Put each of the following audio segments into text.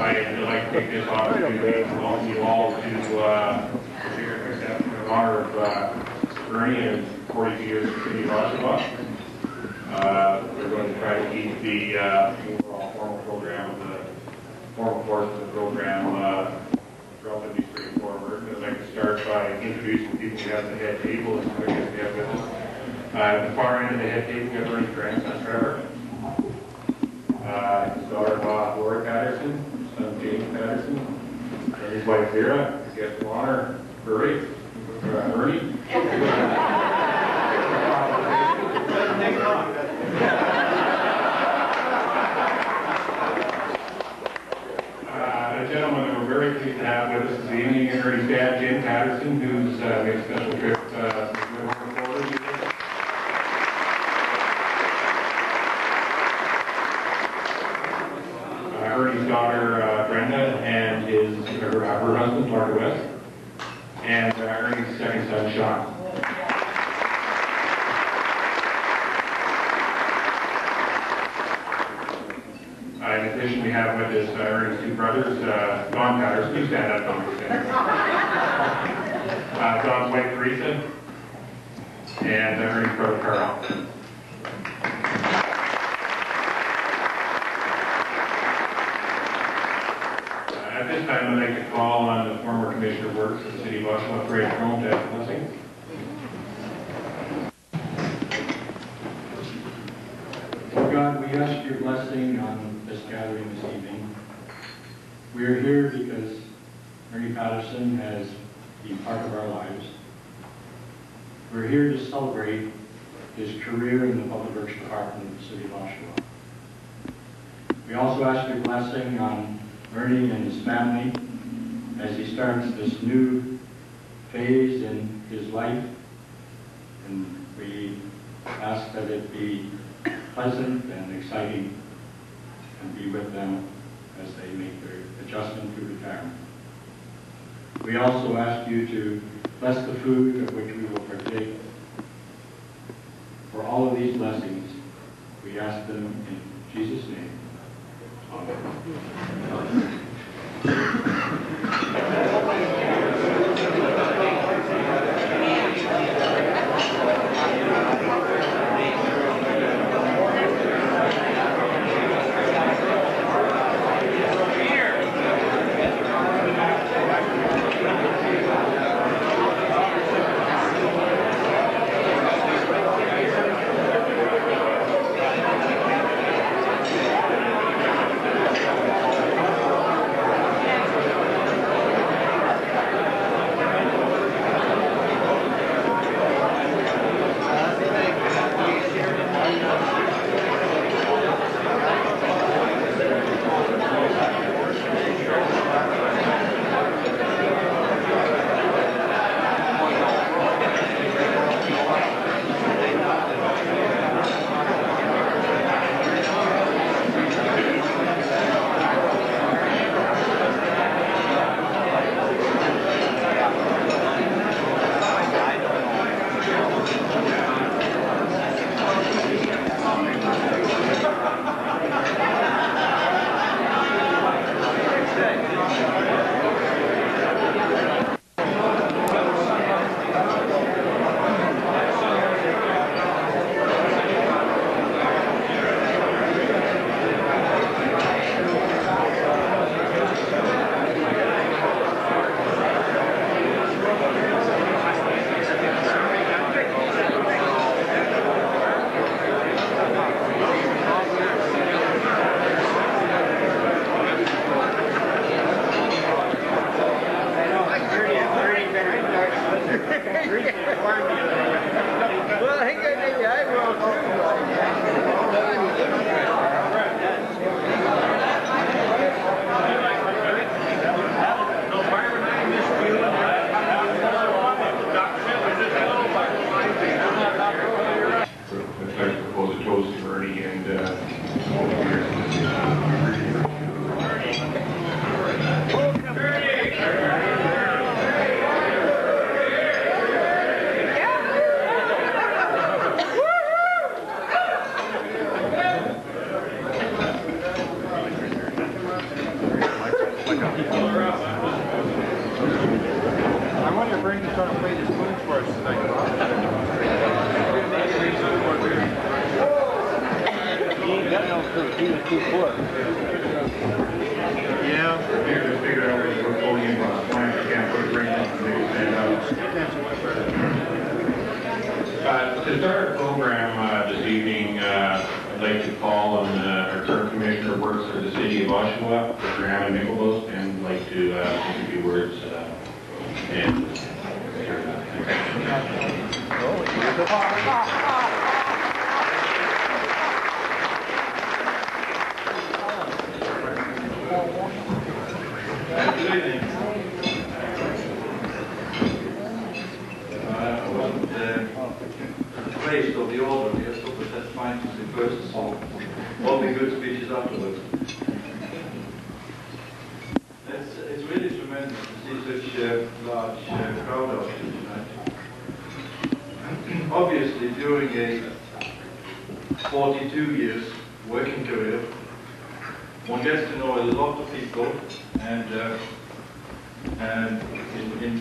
I'd like to take this opportunity to welcome you all to in honor of Ernie and 42 years of the City of Oshawa. We're going to try to keep the overall formal program, the formal portion of the program, relatively straightforward. I'd like to start by introducing the people we have at the head table and who we have with us. At the far end of the head table, we have Ernie's grandson, Trevor. His daughter-in-law, April Patterson, son James Patterson, and his wife Vera, his guest of honor, Ernie. A gentleman that we're very pleased to have with us this evening is Ernie's dad, Jim Patterson, who's made a special trip to Ernie's daughter, Brenda, and her husband, Mark West, and Ernie's second son, Sean. In addition, we have with us Ernie's two brothers, Don Patterson. You stand up, Don. Don's wife, Teresa, and Ernie's brother, Carl. At this time, I'd like to call on the former Commissioner of Works of the City of Oshawa, Fred Crone, to have a blessing. God, we ask your blessing on this gathering this evening. We are here because Ernie Patterson has been part of our lives. We're here to celebrate his career in the Public Works Department of the City of Oshawa. We also ask your blessing on Ernie and his family as he starts this new phase in his life, and we ask that it be pleasant and exciting and be with them as they make their adjustment to retirement. We also ask you to bless the food of which we will partake. For all of these blessings, we ask them in Jesus' name. Amen. Ernie's going to play the tunes for us tonight, Bob. He ain't got no clue. He was too poor. Yeah. Here, just figure out where we're pulling in from. I can't put it right now. To start our program this evening, I'd like to call on our current commissioner who works for the City of Oshawa, Mr. Hammond Nicholbos, and I'd like to say a few words. And Good evening. I wasn't praised of the order here, so that's fine to say first, so all the good speeches afterwards. It's really tremendous to see such a large crowd out here tonight. Obviously, during a 42 years working career, one gets to know a lot of people, and in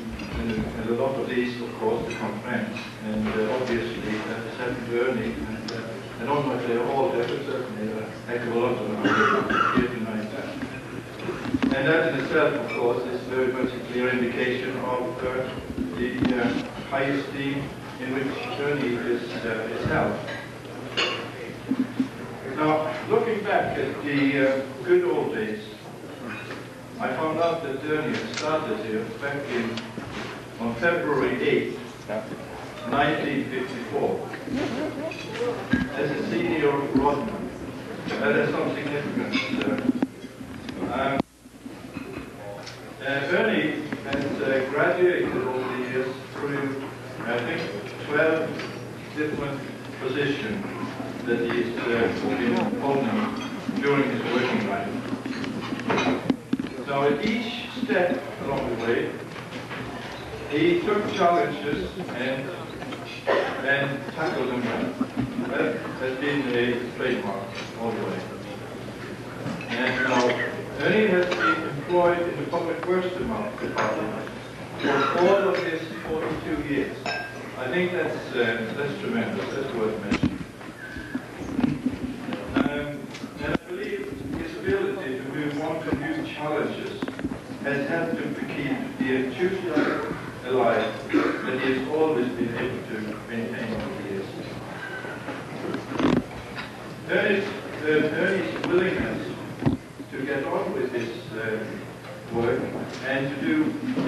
a lot of these, of course, become friends. And obviously, that's happened to Ernie, and I don't know if they're all there, but certainly a heck of a lot of them are here tonight. And that in itself, of course, is very much a clear indication of the high esteem in which Ernie is held. Now, looking back at the good old days, I found out that Ernie had started here back on February 8th, 1954, as a senior rodman. That has some significance. Ernie has graduated over the years through, I think, 12 different positions that he's been holding during his working life. Now, at each step along the way, he took challenges and tackled them well. That has been a trademark all the way. And now, Ernie has been employed in the Public Works Department for all of his 42 years. I think that's tremendous. That's worth mentioning. And I believe his ability to move on to new challenges has helped him to keep the enthusiasm alive that he has always been able to maintain over the years. Ernie's willingness to get on with his work and to do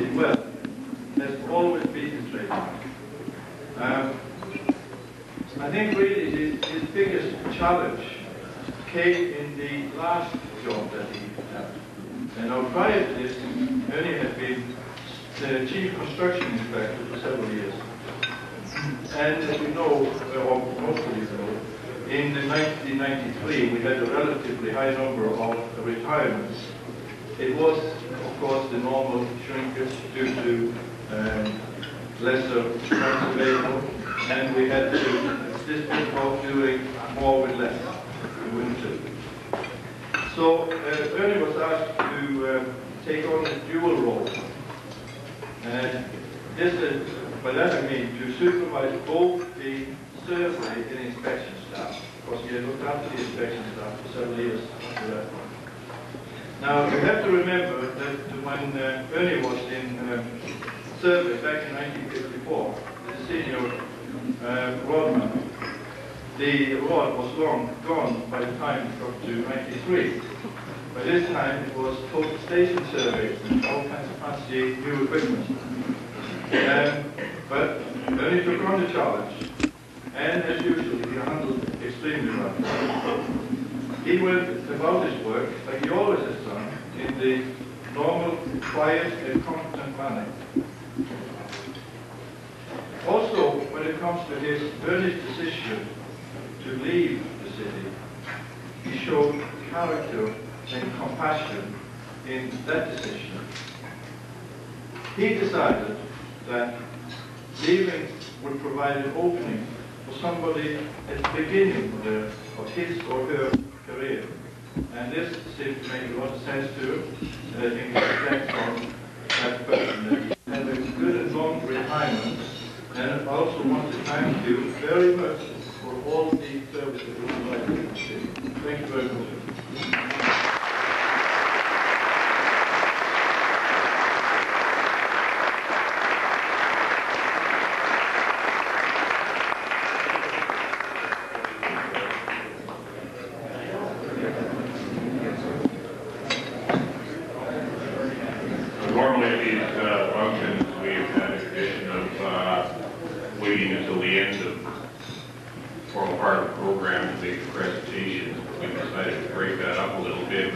it well has always been his trademark. I think really his biggest challenge came in the last job that he had. And now prior to this, Ernie had been the chief construction inspector for several years. And as you know, or most of you know, in 1993 we had a relatively high number of retirements. It was, of course, the normal shrinkage due to lesser funds available, and we had to this of doing more with less. So Ernie was asked to take on a dual role. And this is, by that I mean to supervise both the survey and inspection staff, because he had looked after the inspection staff for several years after that. Now you have to remember that when Ernie was in survey back in 1954, as a senior rodman, the rod was long gone by the time it got to 93. By this time it was total station survey, all kinds of fancy new equipment. But Ernie took on the challenge, and as usual he handled extremely well. He went about his work like he always has done, in the normal, quiet and competent manner. Also, when it comes to Ernie's decision to leave the city, he showed character and compassion in that decision. He decided that leaving would provide an opening for somebody at the beginning of his or her career. And this seemed to make a lot of sense to him, and I think it reflects on that person, that he had a good and long relationship And I also want to thank you very much for all the services you provided to the city. Thank you very much. Normally at these functions, we've had a tradition of waiting until the end of the formal part of the program to make the presentations. We decided to break that up a little bit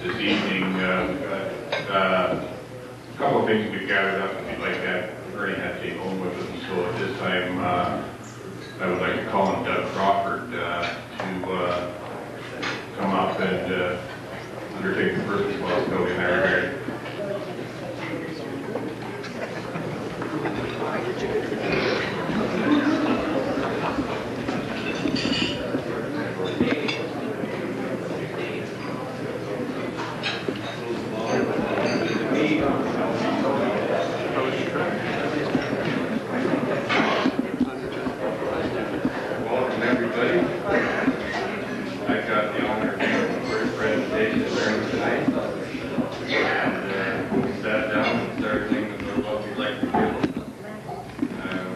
this evening. We've got a couple of things we've gathered up that we'd like to have Ernie had to take home with us. So at this time, I would like to call on Doug Crawford to come up and undertake the first responsibility in that regard. Welcome everybody. I've got the honor of being the first presentation during tonight. And we sat down and started thinking about what we'd like to do.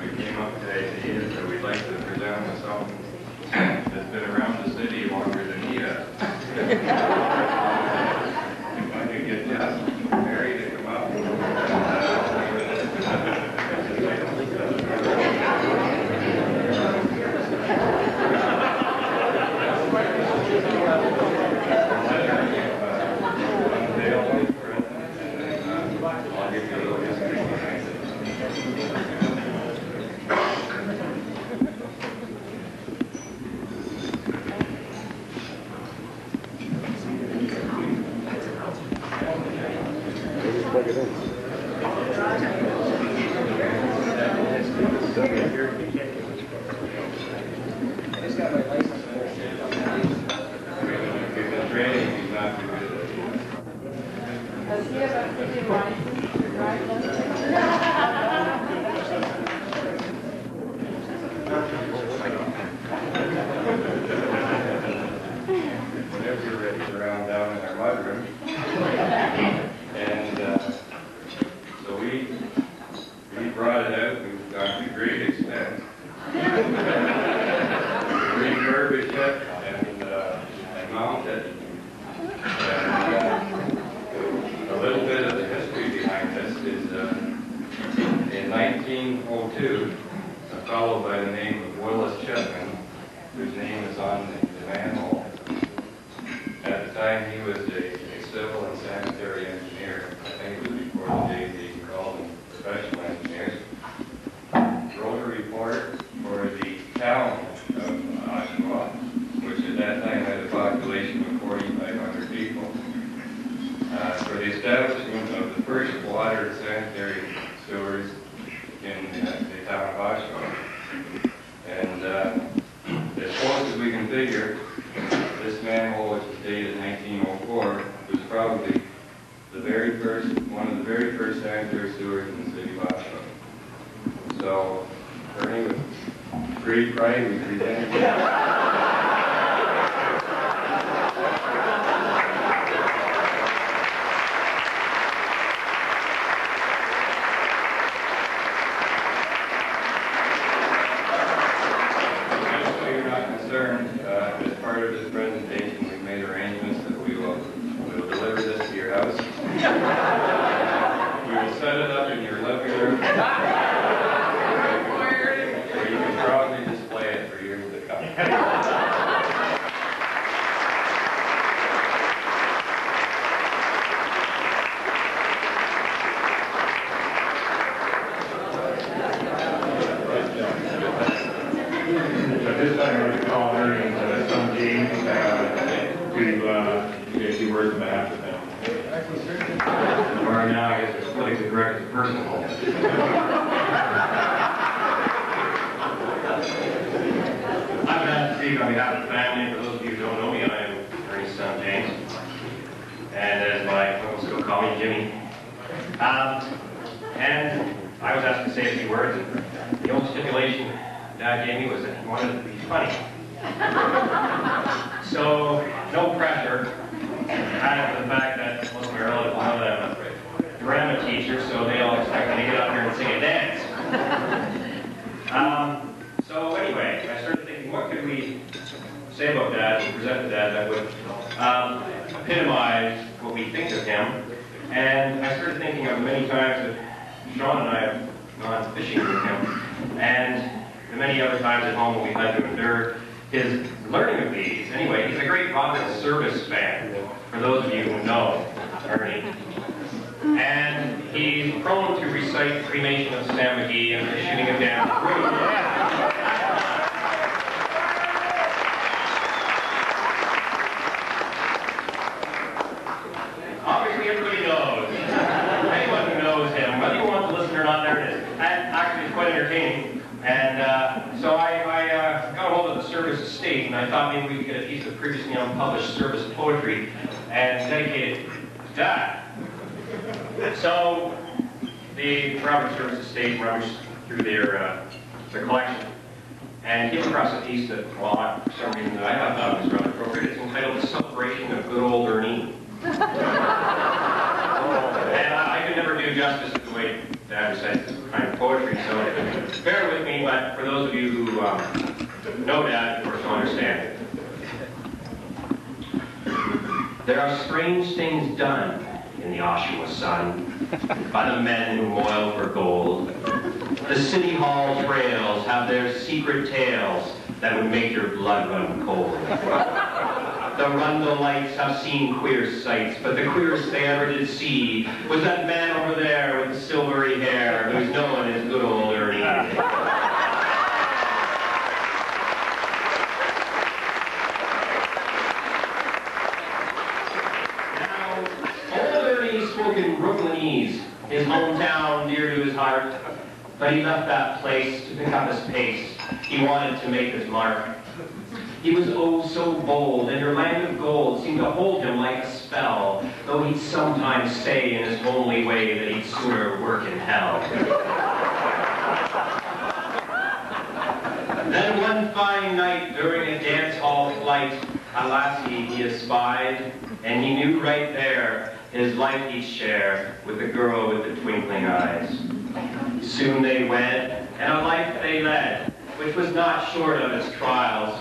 We came up with the idea that we'd like to present with something that's been around the city longer than he has. If I could get Jess Mary to come up. I'll give you a little history behind it. We've been training, he's not too good at it. Does he have a city license to drive them? Whenever you're ready to round down in our mudroom. And so we brought it out. We've gone to great expense to refurbish it and mount it. And a little bit of the history behind this is in 1902, a fellow by the name of Willis Chipman, whose name is on the manhole. At the time, he was a civil and sanitary engineer. I think it was before the days that you can call them professional engineers. Wrote a report for the town of Oshawa, which at that time had a population of 4,500 people, for the establishment of the first water and sanitary sewers in the town of Oshawa. And as close as we can figure, this manhole, which is dated 1904, was probably one of the very first sanitary sewers in the city of Oshawa. So, Ernie, with great pride, we presented it. As part of this presentation, we've made arrangements that we will deliver this to your house. We will set it up in your living room, where you can proudly display it for years to come. At this time, I'd like to call Ernie's son James to say a few words on behalf of them. Or now, I guess it's politically correct as personal. I'm going to speak on behalf of the family. For those of you who don't know me, I am Ernie's son James. And as my uncle still call me, Jimmy. And I was asked to say a few words, and the only stipulation Dad gave me was that he wanted it to be funny. So, no pressure. Added to the fact that most of my relatives know that I'm a drama teacher, so they all expect me to get up here and sing and dance. So anyway, I started thinking, what could we say about Dad and present to Dad that would epitomize what we think of him? And I started thinking of the many times that Sean and I have gone fishing with him, and the many other times at home when we've had to endure his learning of these. Anyway, he's a great Rocket Service fan, for those of you who know Ernie. And he's prone to recite cremation of Sam McGee and the shooting him down the road. Obviously, everybody knows. Anyone who knows him, whether you want to listen or not, there it is. And actually, it's quite entertaining. And so I got a hold of the service estate, and I thought maybe we could get a piece of previously unpublished service poetry and dedicate it to Dad. So the Robert Service estate rummaged through their collection and came across a piece that, well, for some reason that I thought was rather appropriate. It's entitled "The Celebration of Good Old Ernie." And I could never do justice to the way Dad recites this kind of poetry, so bear with me, but for those of you who know Dad, of course, you'll understand. There are strange things done in the Oshawa sun by the men who moil for gold. The city hall trails have their secret tales that would make your blood run cold. The Rundle lights have seen queer sights, but the queerest they ever did see was that man over there with the silvery hair who's known as good old Ernie. Spoke in Brooklynese, his hometown dear to his heart, but he left that place to pick up his pace. He wanted to make his mark. He was oh so bold, and her land of gold seemed to hold him like a spell, though he'd sometimes say in his homely way that he'd sooner work in hell. Then one fine night during a dance hall flight, a lassie he espied, and he knew right there his life he'd share with the girl with the twinkling eyes. Soon they wed, and a life they led, which was not short of its trials.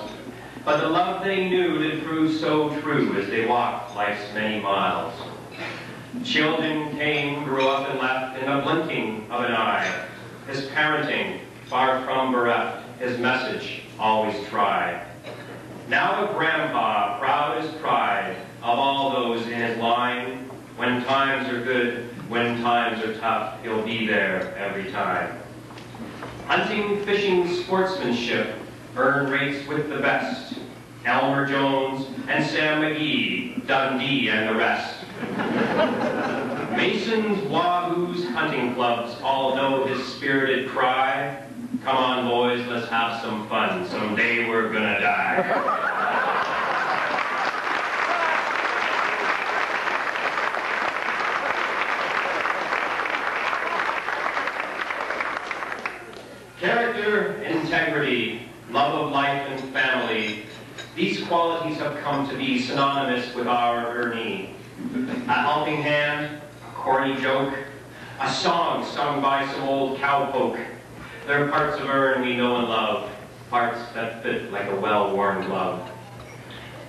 But the love they knew did prove so true as they walked life's many miles. Children came, grew up, and left in a blinking of an eye. His parenting, far from bereft, his message always tried. Now a grandpa, proud as pride of all those in his line. When times are good, when times are tough, he'll be there every time. Hunting, fishing, sportsmanship earn rates with the best. Elmer Jones and Sam McGee, Dundee and the rest. Masons, wahoos, hunting clubs all know his spirited cry. Come on, boys, let's have some fun. Someday we're gonna die. Character, integrity, love of life and family, these qualities have come to be synonymous with our Ernie. A helping hand, a corny joke, a song sung by some old cowpoke. They're parts of Ern we know and love, parts that fit like a well-worn glove.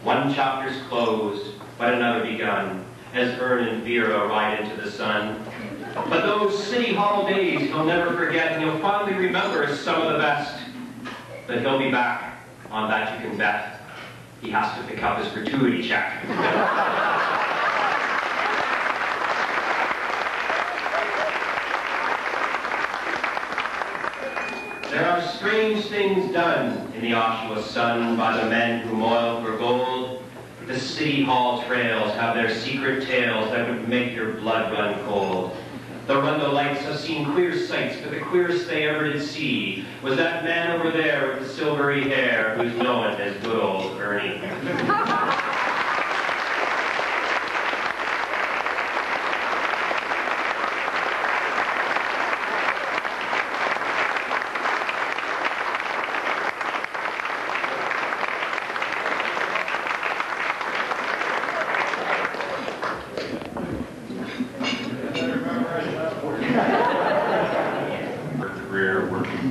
One chapter's closed, but another begun, as Ern and Vera ride into the sun. But those city hall days he'll never forget, and he'll fondly remember as some of the best. But he'll be back, on that you can bet. He has to pick up his gratuity check. There are strange things done in the Oshawa sun by the men who moil for gold. The city hall trails have their secret tales that would make your blood run cold. The Rundle lights have seen queer sights, but the queerest they ever did see was that man over there with the silvery hair who's known as good old Ernie.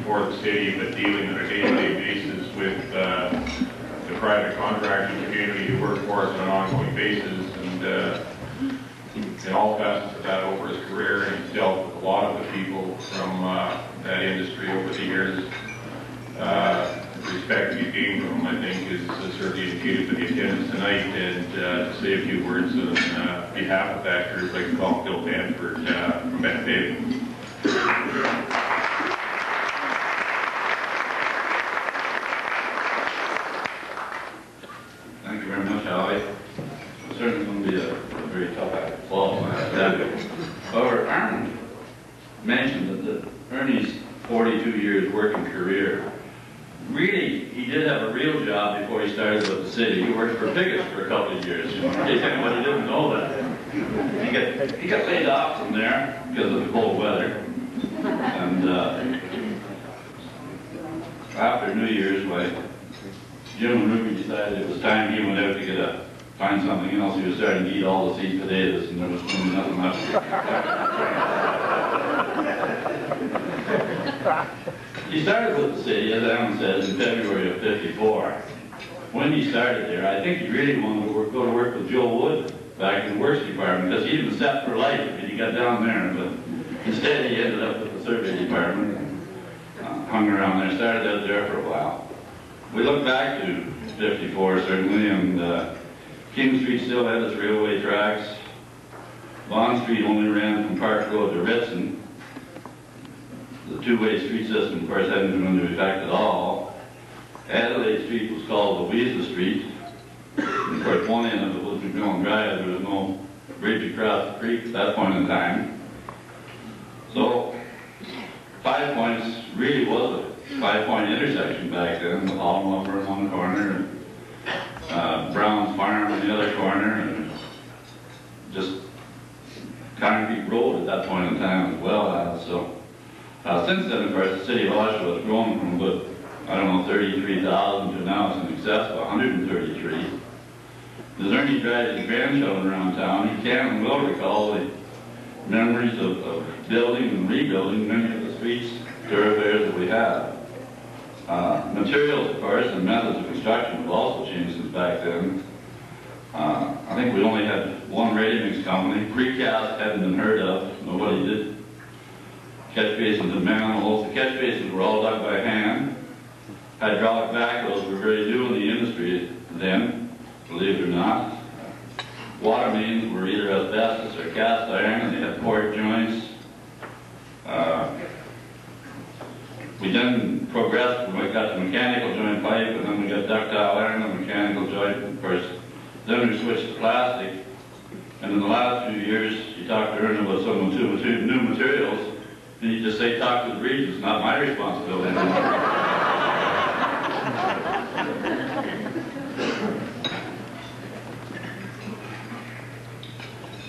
for the city, but dealing on a day-to-day basis with the private contracting community who work for us on an ongoing basis, and in all facets of that over his career, and he's dealt with a lot of the people from that industry over the years. The respect that he's gained from him, I think, is certainly indicated by the attendance tonight, and to say a few words on behalf of that group, I'd like to call Phil Danford from Benefit. Thank you very much, Howie. It's certainly going to be a very tough act to follow, I have to tell you. However, Aaron mentioned that Ernie's 42 years working career, really, he did have a real job before he started with the city. He worked for Piggott for a couple of years, in case anybody didn't know that. He got laid off from there because of the cold weather. And after New Year's, Jim and Ruby decided it was time he went out to find something else. He was starting to eat all the seed potatoes, and there was nothing left. He started with the city, as Alan says, in February of '54. When he started there, I think he really wanted to go to work with Joe Wood back in the works department, because he was set for life if he got down there. But instead, he ended up with the survey department, and hung around there, started out there for a while. We look back to '54, certainly, and King Street still had its railway tracks. Bond Street only ran from Park Road to Ritson. The two-way street system, of course, hadn't come into effect at all. Adelaide Street was called Louisa Street. And of course, one end of it was McMillan Drive. There was no bridge across the creek at that point in time. So, 5 Points really was a 5-point intersection back then, with Hall Lumber on the corner, and Brown's Farm on the other corner, and just concrete road at that point in time as well. Since then, of course, the City of Oshawa has grown from about, 33,000 to now it's in excess of 133. As Ernie drives his grandchildren around town, he can and will recall the memories of building and rebuilding many of the streets, thoroughfares that we have. Materials, of course, and methods of construction have also changed since back then. I think we only had one ready-mix company. Precast hadn't been heard of. Nobody did catch basins and manholes. The catch basins were all dug by hand. Hydraulic backhoes were very new in the industry then, believe it or not. Water mains were either asbestos or cast iron, and they had port joints. We then progressed when we got to mechanical joint pipe, and then we got ductile iron and mechanical joint, of course. Then we switched to plastic. And in the last few years, you talked to Ernie about some of the new materials, and you just say, talk to the regions, not my responsibility.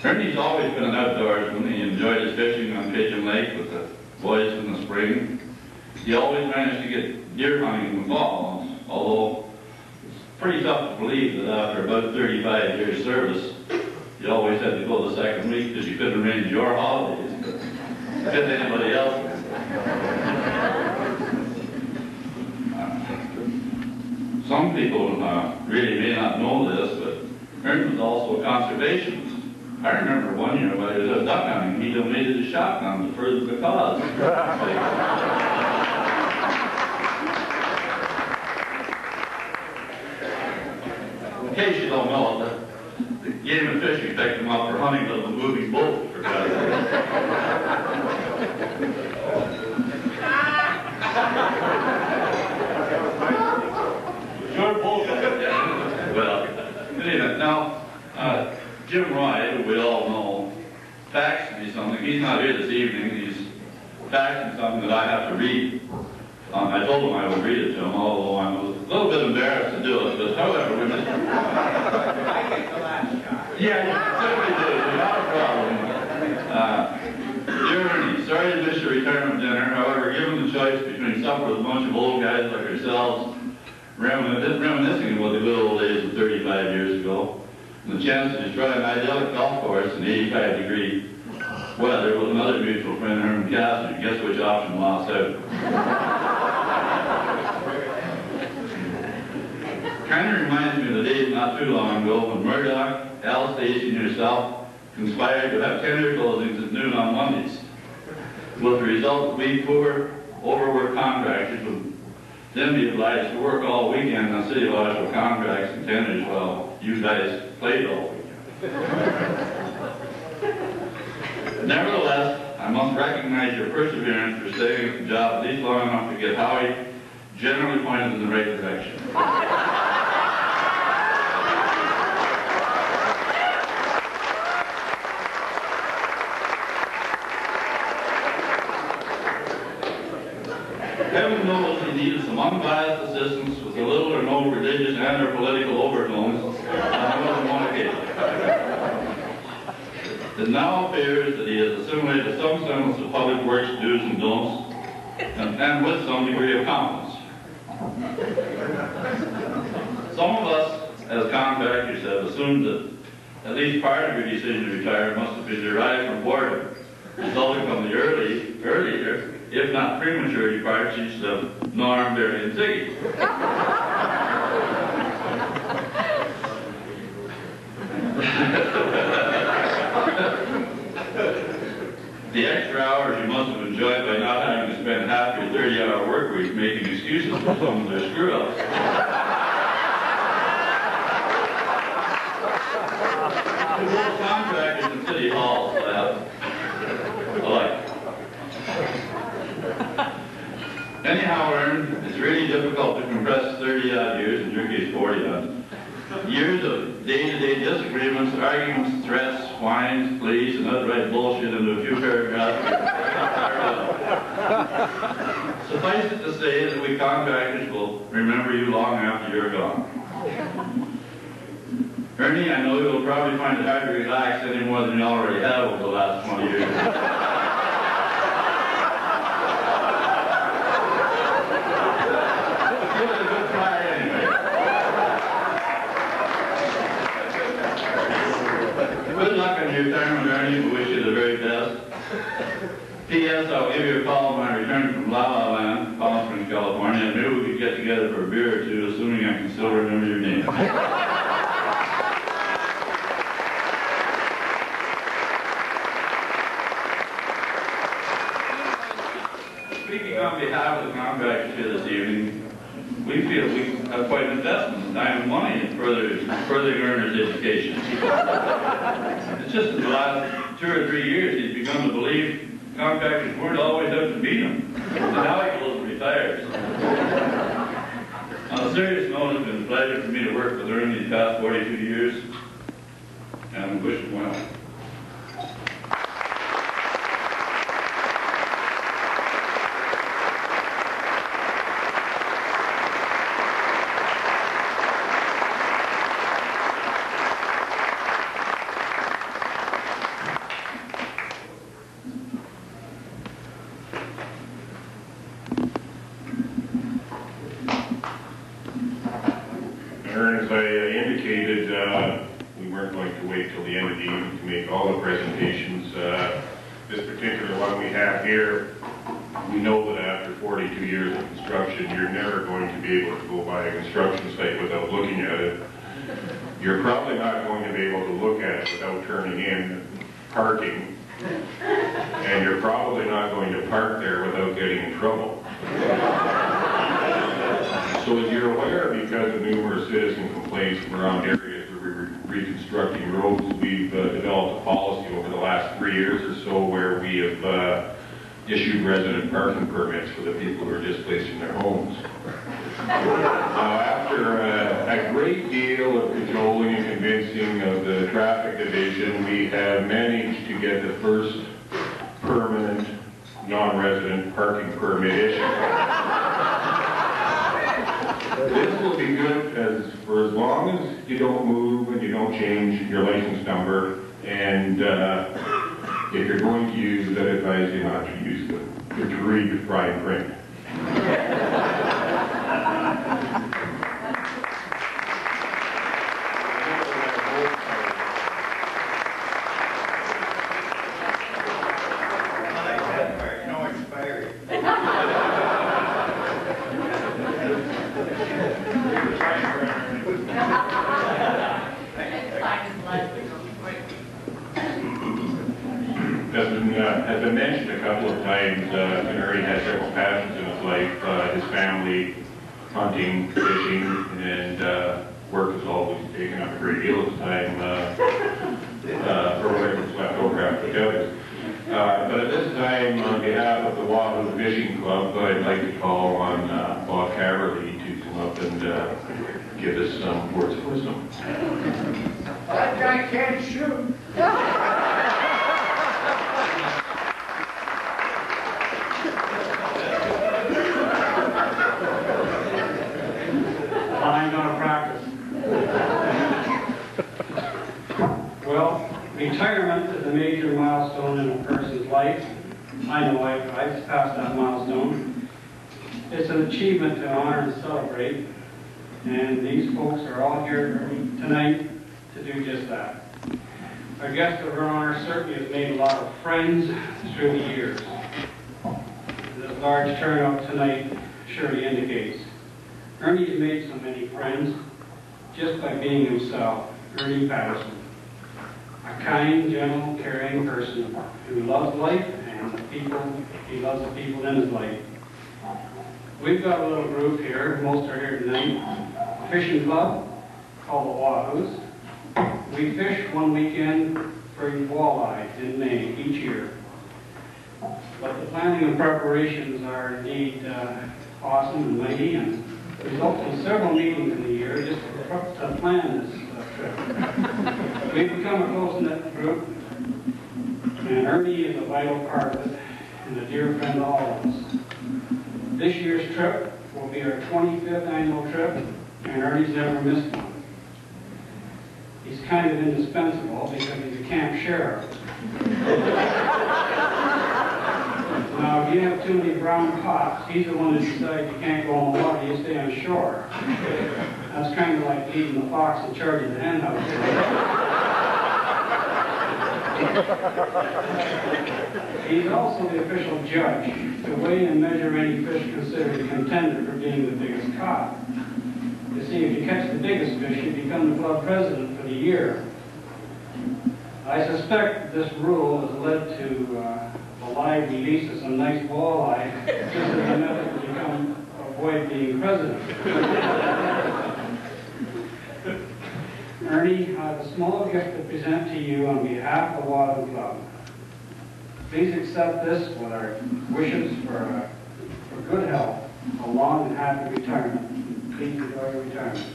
Ernie's always been an outdoorsman. He enjoyed his fishing on Pigeon Lake with the boys in the spring. He always managed to get deer hunting in the fall, although it's pretty tough to believe that after about 35 years service, you always had to go the second week because you couldn't arrange your holidays, but fit anybody else's. Some people really may not know this, but Ernie was also a conservationist. I remember one year when he was out duck hunting, he donated his shotgun to further the cause. In case you don't know, the Game and Fish picked him up for hunting with a moving boat, for God's sake. Short boat. Well, anyway, now, Jim Roy, who we all know, faxed me something. He's not here this evening. He's faxed me something that I have to read. I told him I would read it to him, although I'm a little bit embarrassed to do it, but however, we just... I get the last shot. Yeah, you certainly do. Not a problem. Dear Ernie, sorry to miss your retirement dinner. However, given the choice between supper with a bunch of old guys like ourselves, reminiscing about the good old days of 35 years ago, and the chance to try an idyllic golf course in 85-degree weather with another mutual friend, Ernie Patterson. Guess which option lost out? Kind of reminds me of the days not too long ago when Murdoch, Al Stacey, and yourself conspired to have tender closings at noon on Mondays. With the result that we poor, overworked contractors would then be obliged to work all weekend on City of Oshawa contracts and tenders while you guys played all weekend. Nevertheless, I must recognize your perseverance for staying at the job at least long enough to get Howie generally pointed in the right direction. Heaven knows he needed some unbiased assistance with a little or no religious and or political overtones on more than one occasion. It now appears that he has assimilated some semblance of public works do's and don'ts, and with some degree of confidence. Some of us, as contractors, have assumed that at least part of your decision to retire must have been derived from boredom, resulting from the earlier, if not premature, departures of Norm, Barry, and Ziggy. The extra hours you must have enjoyed by not having to spend half your 30-hour work week making excuses for some of their screw-ups. To both contractors and city halls alike. Anyhow, Ern, it's really difficult to compress 30-odd years, in your case 40-odd, years of day-to-day disagreements, arguments, threats, whines, pleas, and outright bullshit into a few paragraphs. Suffice it to say that we contractors will remember you long after you're gone. Ernie, I know you'll probably find it hard to relax any more than you already have over the last 20 years. Good luck on your retirement, Ernie. We wish you the very best. P.S. I'll give you a call when I return from La La Land, Palm Springs, California, and maybe we could get together for a beer or two, assuming I can still remember your name. Speaking on behalf of the contractors here this evening, we feel we have quite an investment in time and money in furthering Ernie's education. It's just in the last 2 or 3 years he's begun to believe contractors weren't always out to beat him. And now he goes and retires. On a serious note, it's been a pleasure for me to work with Ernie these past 42 years, and I wish him well. As I indicated, we weren't going to wait till the end of the evening to make all the presentations. This particular one we have here, we know that after 42 years of construction, you're never going to be able to go by a construction site without looking at it. You're probably not going to be able to look at it without turning in parking. And you're probably not going to park there without getting in trouble. So as you're aware, because of numerous citizen complaints from around areas where we're reconstructing roads, we've developed a policy over the last 3 years or so where we have issued resident parking permits for the people who are displaced from their homes. Now, after a great deal of cajoling and convincing of the traffic division, we have managed to get the first permanent non-resident parking permit issued. This will be good for as long as you don't move and you don't change your license number, and if you're going to use it, I advise you not to use it, to read the fine print. has been mentioned a couple of times, Ernie has several passions in his life, his family, hunting, fishing, and work has always taken up a great deal of his time for whatever's left over after the others. But at this time, on behalf of the Wahoo Fishing Club, I'd like to call on Bob Caverly to come up and give us some words of wisdom. That guy can't shoot. I'm going to practice. Well, retirement is a major milestone in a person's life. I know I've passed that milestone. It's an achievement to honor and celebrate, and these folks are all here tonight to do just that. Our guest of honor certainly has made a lot of friends through the years. This large turnout tonight surely indicates. Ernie's made so many friends just by being himself, Ernie Patterson. A kind, gentle, caring person who loves life and the people, he loves the people in his life. We've got a little group here, most are here tonight, a fishing club called the Wahoos. We fish one weekend for walleye in May each year. But the planning and preparations are indeed awesome and mighty, and result in several meetings in the year just to plan this trip. We've become a close-knit group, and Ernie is a vital part of it, and a dear friend to all of us. This year's trip will be our 25th annual trip, and Ernie's never missed one. He's kind of indispensable because he's a camp sheriff. Now, if you have too many brown pots, he's the one that decides you can't go on the water, you stay on shore. That's kind of like leaving the fox in charge of the hen house. He's also the official judge to weigh and measure any fish considered a contender for being the biggest caught. You see, if you catch the biggest fish, you become the club president for the year. I suspect this rule has led to a live release of some nice walleye, just as a method to avoid being president. Ernie, I have a small gift to present to you on behalf of the Wahoo Club. Please accept this with our wishes for good health, a long and happy retirement. Please enjoy your retirement.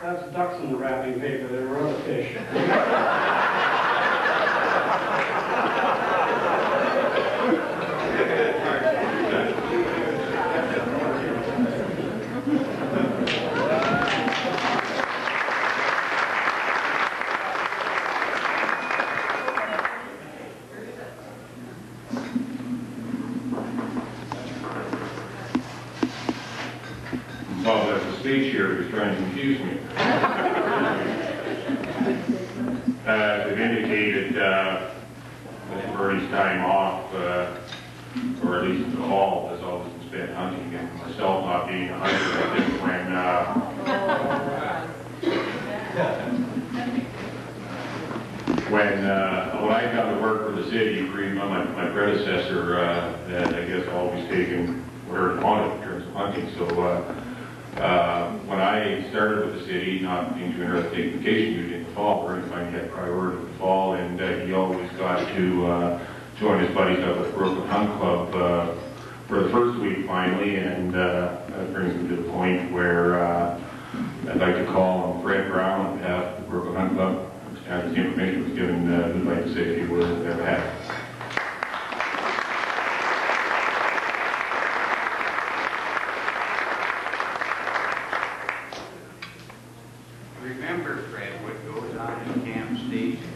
That's ducks in the wrapping paper. There were other fish. Well, there's a speech here who's trying to confuse me. They've indicated that Ernie's time off, or at least in the fall, has always been spent hunting. And myself not being a hunter, I think when I got to work for the city, my predecessor had, I guess, always taken whatever he wanted in terms of hunting. So when I started with the city, not being too interested in taking vacation usually in the fall, Ernie finally had priority in the fall, and he always got to join his buddies up at the Broken Hunt Club for the first week finally, and that brings me to the point where I'd like to call on Fred Brown on behalf of the Broken Hunt Club. As the information was given, we'd like to say a few words about that. Remember, Fred, what goes on in Camp Station?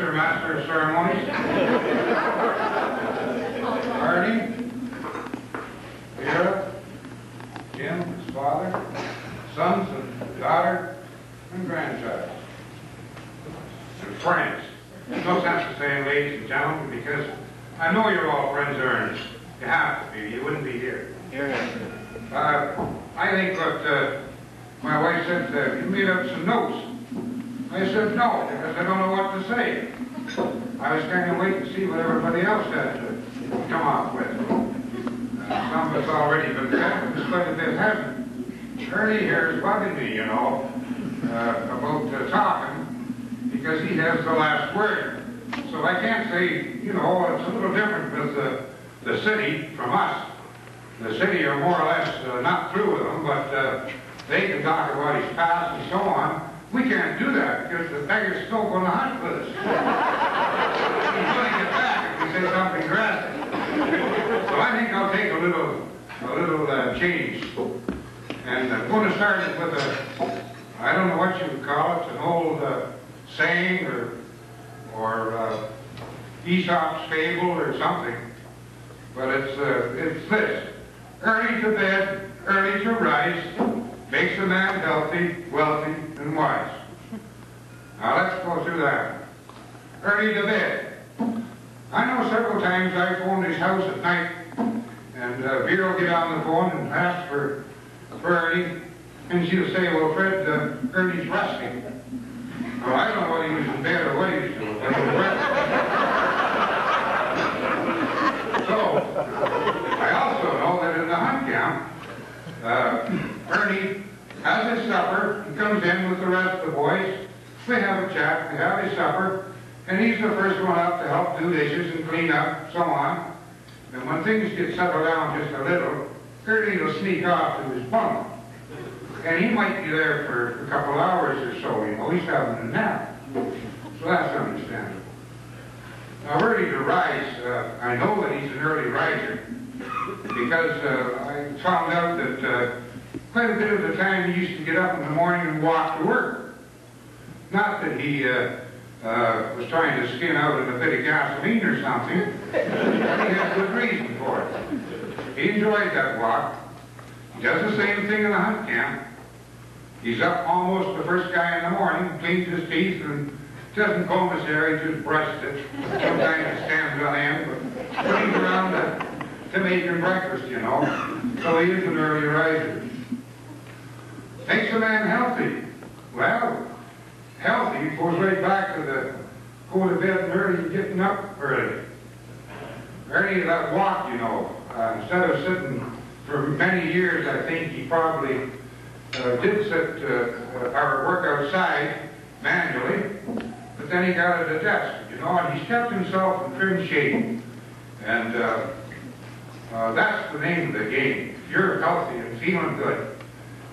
Mr. Master of Ceremonies. Ernie, Vera, Jim, his father, sons and daughter, and grandchild. And friends. There's no sense of saying ladies and gentlemen, because I know you're all friends of Ernest. You have to be. You wouldn't be here. I think what my wife said, you made up some notes. I said no, because I don't know what to say. I was kind of waiting to see what everybody else had to come up with. Some of us already been said, but quite a bit hasn't. Ernie here is bugging me, you know, about talking, because he has the last word. So I can't say, you know, it's a little different with the city from us. The city are more or less not through with him, but they can talk about his past and so on. We can't do that because the beggar's still going to hunt with us. He's going to get back if we say something drastic. So I think I'll take a little change. And I'm going to start it with I don't know what you would call it, an old saying or Aesop's fable or something. But it's this. Early to bed, early to rise, makes a man healthy, wealthy, and wise. Now let's go through that. Early to bed. I know several times I phoned his house at night, and Vera will get on the phone and ask for Ernie, and she'll say, well, Fred, Ernie's resting. Well, I don't know whether he was in bed or what he was doing, but he was resting. So, I also know that in the hunt camp, Ernie has his supper, he comes in with the rest of the boys, they have a chat, they have his supper, and he's the first one up to help do dishes and clean up, so on. And when things get settled down just a little, Ernie will sneak off to his bunk. And he might be there for a couple hours or so, you know, he's having a nap. So that's understandable. Now, early to rise, I know that he's an early riser because I found out that quite a bit of the time he used to get up in the morning and walk to work. Not that he was trying to skin out in a bit of gasoline or something. He had good reason for it. He enjoyed that walk. He does the same thing in the hunt camp. He's up almost the first guy in the morning, cleans his teeth, and doesn't comb his hair, he just brushes it. Sometimes it stands on end, but he's around to make him breakfast, you know. So he is an early riser. Makes a man healthy. Well, healthy goes right back to the go to bed early and getting up early. Ernie, that walk, you know, instead of sitting for many years, I think he probably did sit or work outside manually, but then he got at a desk, you know, and he's kept himself in trim shape. And that's the name of the game. If you're healthy and feeling good,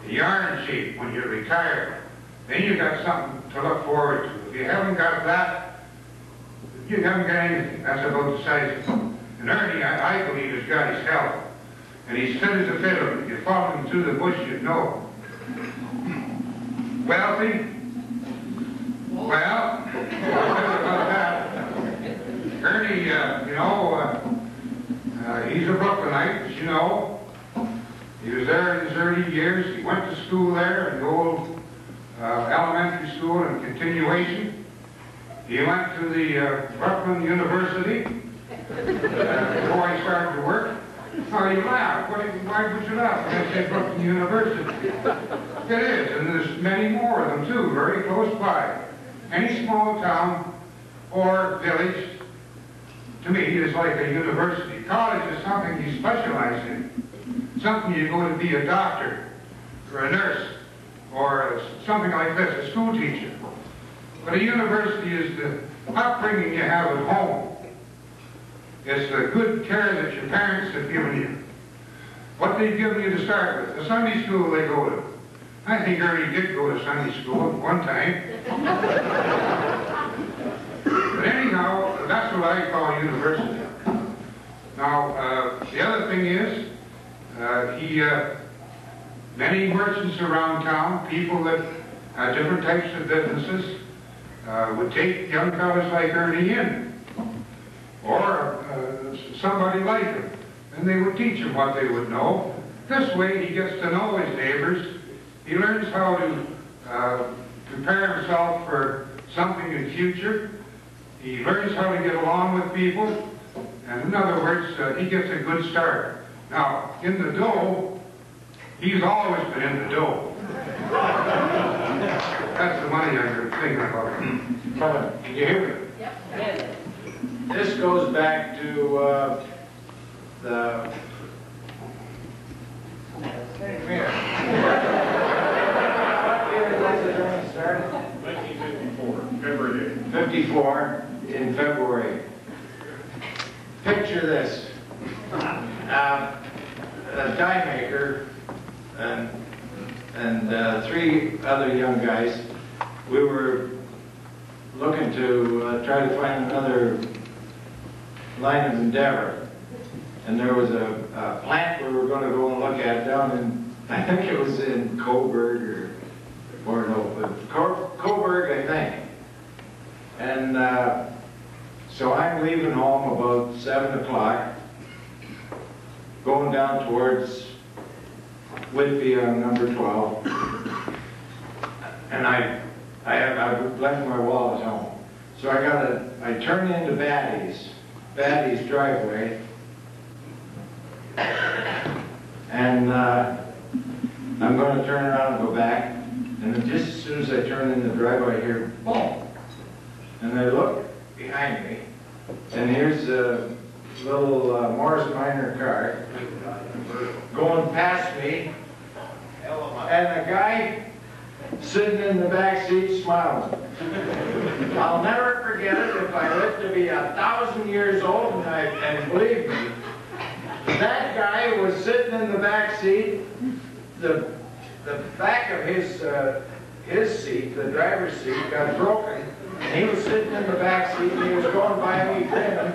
you are in shape when you're retired, then you got something to look forward to. If you haven't got that, you haven't got anything. That's about the size of it. And Ernie, I believe, has got his health. And he's fit as a fiddle. If you follow him through the bush, you'd know. Wealthy? Well, what's about that? Ernie, you know, he's a Brooklynite, as you know. He was there in his early years. He went to school there, in the old elementary school and continuation. He went to the Brooklyn University before he started to work. Oh, you laugh. Why would you laugh when I say Brooklyn University? It is, and there's many more of them, too, very close by. Any small town or village, to me, is like a university. College is something you specialize in. Something you go to be a doctor, or a nurse, or something like this, a school teacher. But a university is the upbringing you have at home. It's the good care that your parents have given you. What they've given you to start with. The Sunday school they go to. I think Ernie did go to Sunday school one time. But anyhow, that's what I call university. Now, the other thing is, many merchants around town, people that have different types of businesses, would take young fellas like Ernie in, or somebody like him, and they would teach him what they would know. This way he gets to know his neighbors. He learns how to prepare himself for something in the future. He learns how to get along with people. And in other words, he gets a good start. Now, in the dough, he's always been in the dough. That's the money I'm thinking about. Can you hear me? Yep. This goes back to the... What year was the journey started? 1954, February 8th. 54 in February. Picture this. A die maker and 3 other young guys. We were looking to try to find another line of endeavor. And there was a plant we were going to go and look at down in, I think it was in Coburg or no, but Coburg, I think. And so I'm leaving home about 7 o'clock, going down towards Whitby on number 12. And I left my wallet home. So I turn into Batty's driveway. And I'm going to turn around and go back. And then just as soon as I turn in the driveway, I hear boom. And I look behind me, and here's a little Morris Minor car going past me, and a guy sitting in the back seat smiling. I'll never forget it if I live to be 1,000 years old, and believe me, that guy was sitting in the back seat. The back of his seat, the driver's seat, got broken. And he was sitting in the back seat, and he was going by me grinning.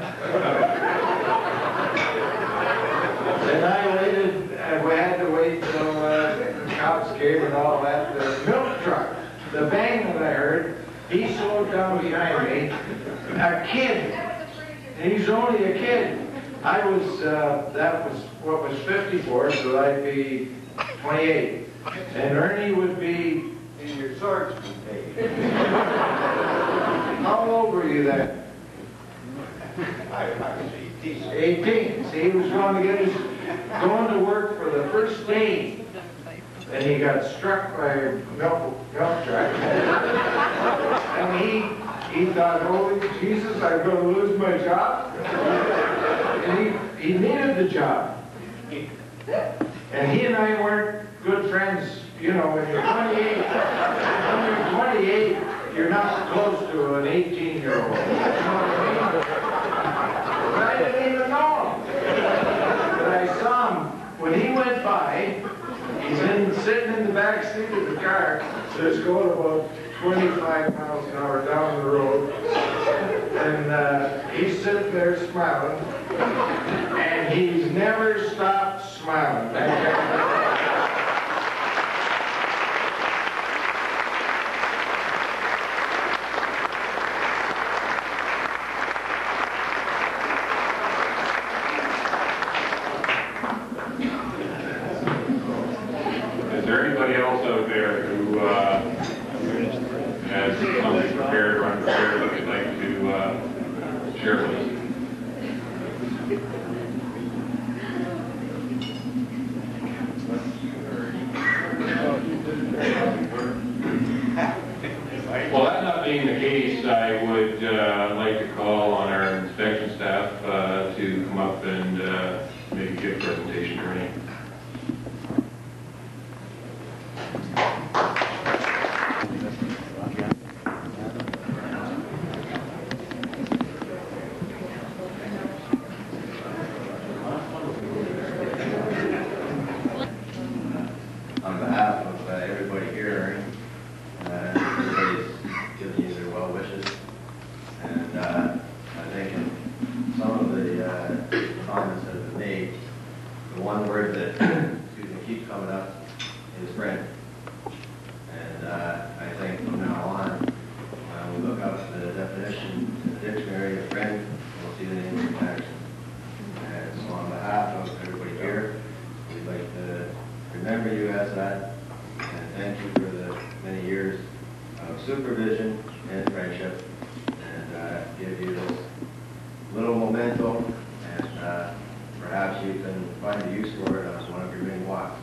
And I waited, and we had to wait till the cops came and all that. The milk truck, the bang that I heard, he slowed down behind me. A kid, and he's only a kid. I was, that was what was 54, so I'd be 28. And Ernie would be in your sergeant's age. How old were you then? I was 18. 18. See, he was going to work for the first day. And he got struck by a milk truck. And he thought, holy Jesus, I'm going to lose my job. And he needed the job. And he and I weren't good friends. You know, when you're 28, you're not close to an 18-year-old. You know what I mean? But I didn't even know him. But I saw him when he went by. He's sitting in the back seat of the car, so it's going about 25 miles an hour down the road. And he's sitting there smiling, and he's never stopped smiling. Is there anybody else out there who has something prepared or unprepared that they'd like to share with us? Well, that not being the case, I would like to call on our inspection staff to come up and maybe give a presentation, Ernie. On behalf of everybody here, everybody's giving you their well wishes, and I think in some of the comments that have been made, the one word that keeps coming up is friend. And I think from now on, we look up again, we'll see the name of Patterson. And so on behalf of everybody here, we'd like to remember you as that, and thank you for the many years of supervision and friendship, and give you this little memento, and perhaps you can find a use for it on one of your many walks.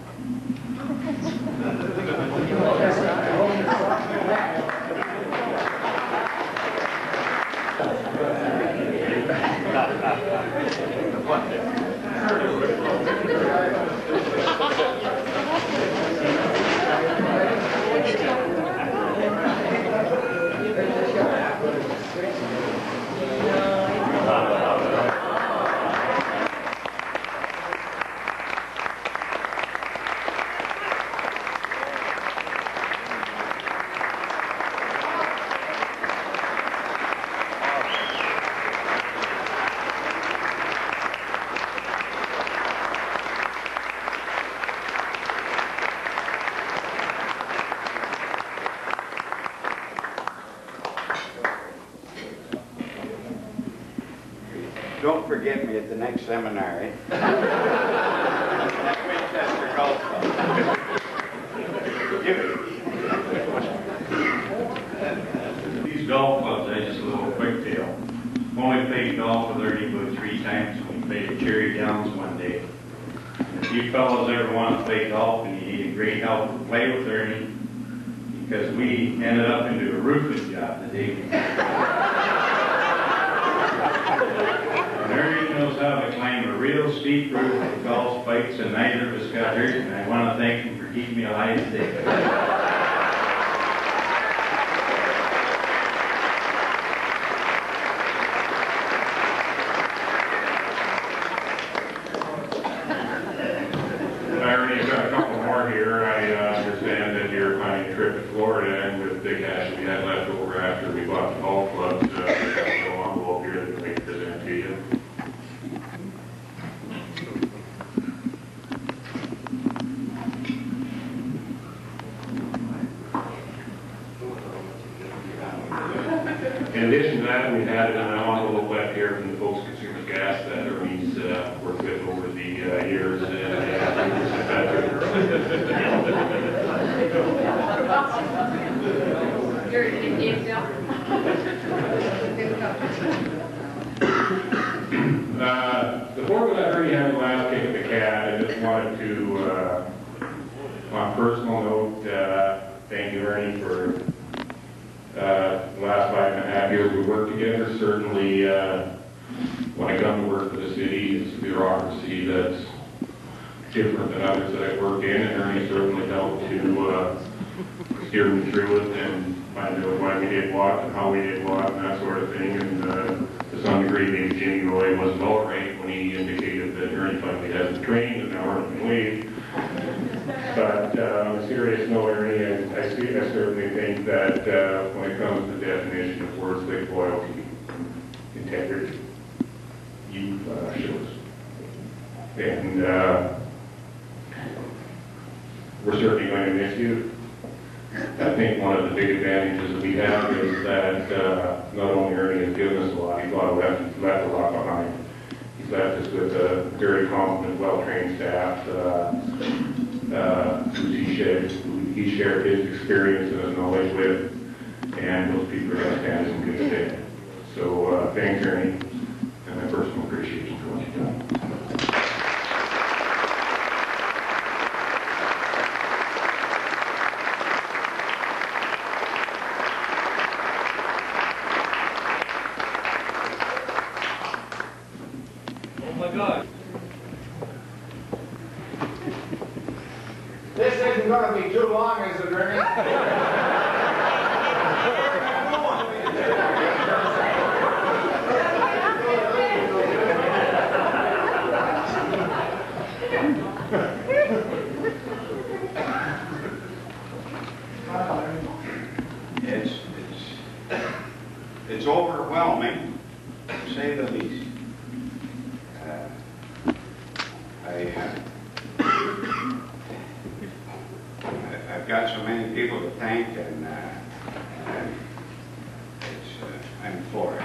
Don't forget me at the next seminary. At Winchester Golf Club. These golf clubs, just a little quick tale. Only played golf with Ernie about 3 times. We played at Cherry Downs one day. And if you fellows ever want to play golf and you need a great help to play with Ernie, because we ended up into a roofing job the day before. Ernie knows how to climb a real steep roof with golf spikes, and neither of us got hurt, and I want to thank him for keeping me alive today. Ernie, I've got a couple more here. I understand that you're planning a trip to Florida, and with the cash we had left over after we bought the golf clubs, we've got a little envelope here that we can present to you. In addition to that, we've added an envelope left here from the folks Consumers Gas that Ernie's worked with over the years, and before we let Ernie have the last kick at the cat, I just wanted to, on a personal note, thank you, Ernie, for the last 5.5 years we worked together. Certainly, when I come to work for the city, it's a bureaucracy that's different than others that I've worked in, and Ernie certainly helped to steer me through it and find out why we did what and how we did what and that sort of thing. And to some degree, maybe Jimmy Roy wasn't all right when he indicated that Ernie finally hasn't trained and now Ernie can leave. But on a serious note, Ernie, I certainly think that when it comes to the definition of words like loyalty, integrity, you shows. And we're certainly going to miss you. I think one of the big advantages that we have is that not only Ernie has given us a lot, he's left a lot behind. He's left us with a very competent, well-trained staff who he shared his experience and his knowledge with, and those people are going to stand us in good stead. So thanks, Ernie, and my personal appreciation for what you've done. Oh my God. This isn't going to be too long, is it, Ernie? It's overwhelming, to say the least. I've got so many people to thank, and I'm floored.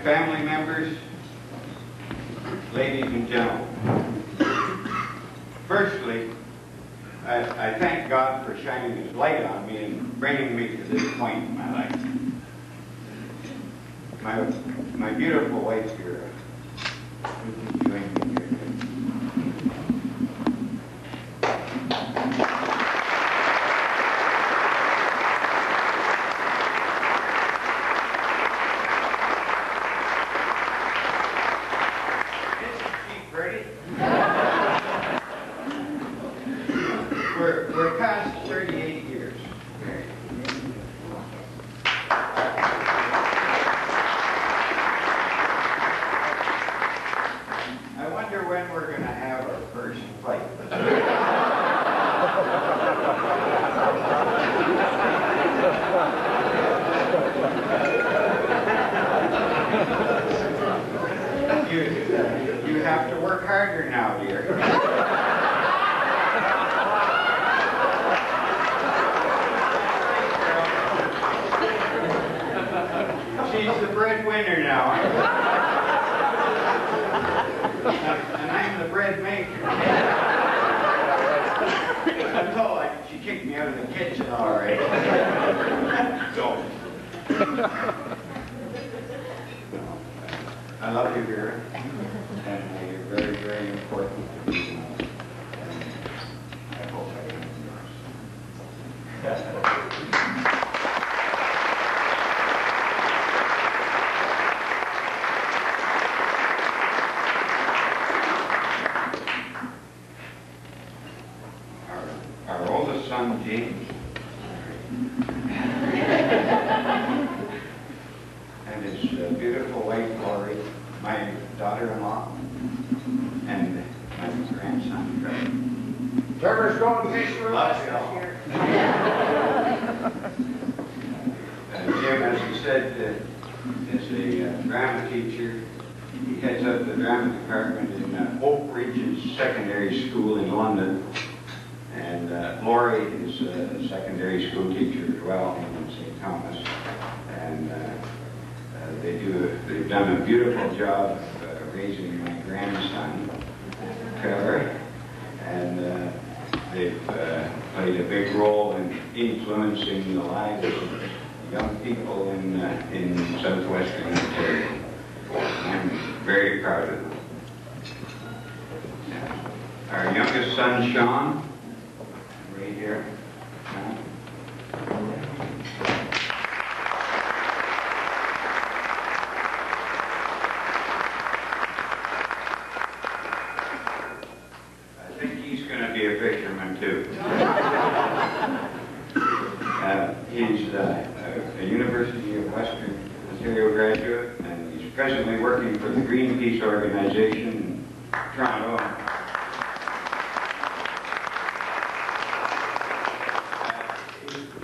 family members, ladies and gentlemen. Firstly, I thank God for shining His light on me and bringing me to this point in my life. My beautiful wife here, join me here. We're past 38 years. I wonder when we're going to have our first fight. You have to work harder now, dear. She's the breadwinner now. And I'm the bread maker. That's all. She kicked me out of the kitchen already. So, I love you, Vera. And you're very, very important to me. And I hope I am yours. Our oldest son, James, and his beautiful wife, Lori, my daughter-in-law, and my grandson, Trevor. Trevor's going fishing with us this year. Jim, as he said, is a drama teacher. He heads up the drama department in Oak Ridge's secondary school in London. And Lori is a secondary school teacher as well in St. Thomas. And they've done a beautiful job raising my grandson, Trevor. And they've played a big role in influencing the lives of young people in southwestern Ontario. I'm very proud of them. Our youngest son, Sean, right here. I think he's going to be a fisherman too. He's a University of Western Ontario graduate, and he's presently working for the Greenpeace organization in Toronto.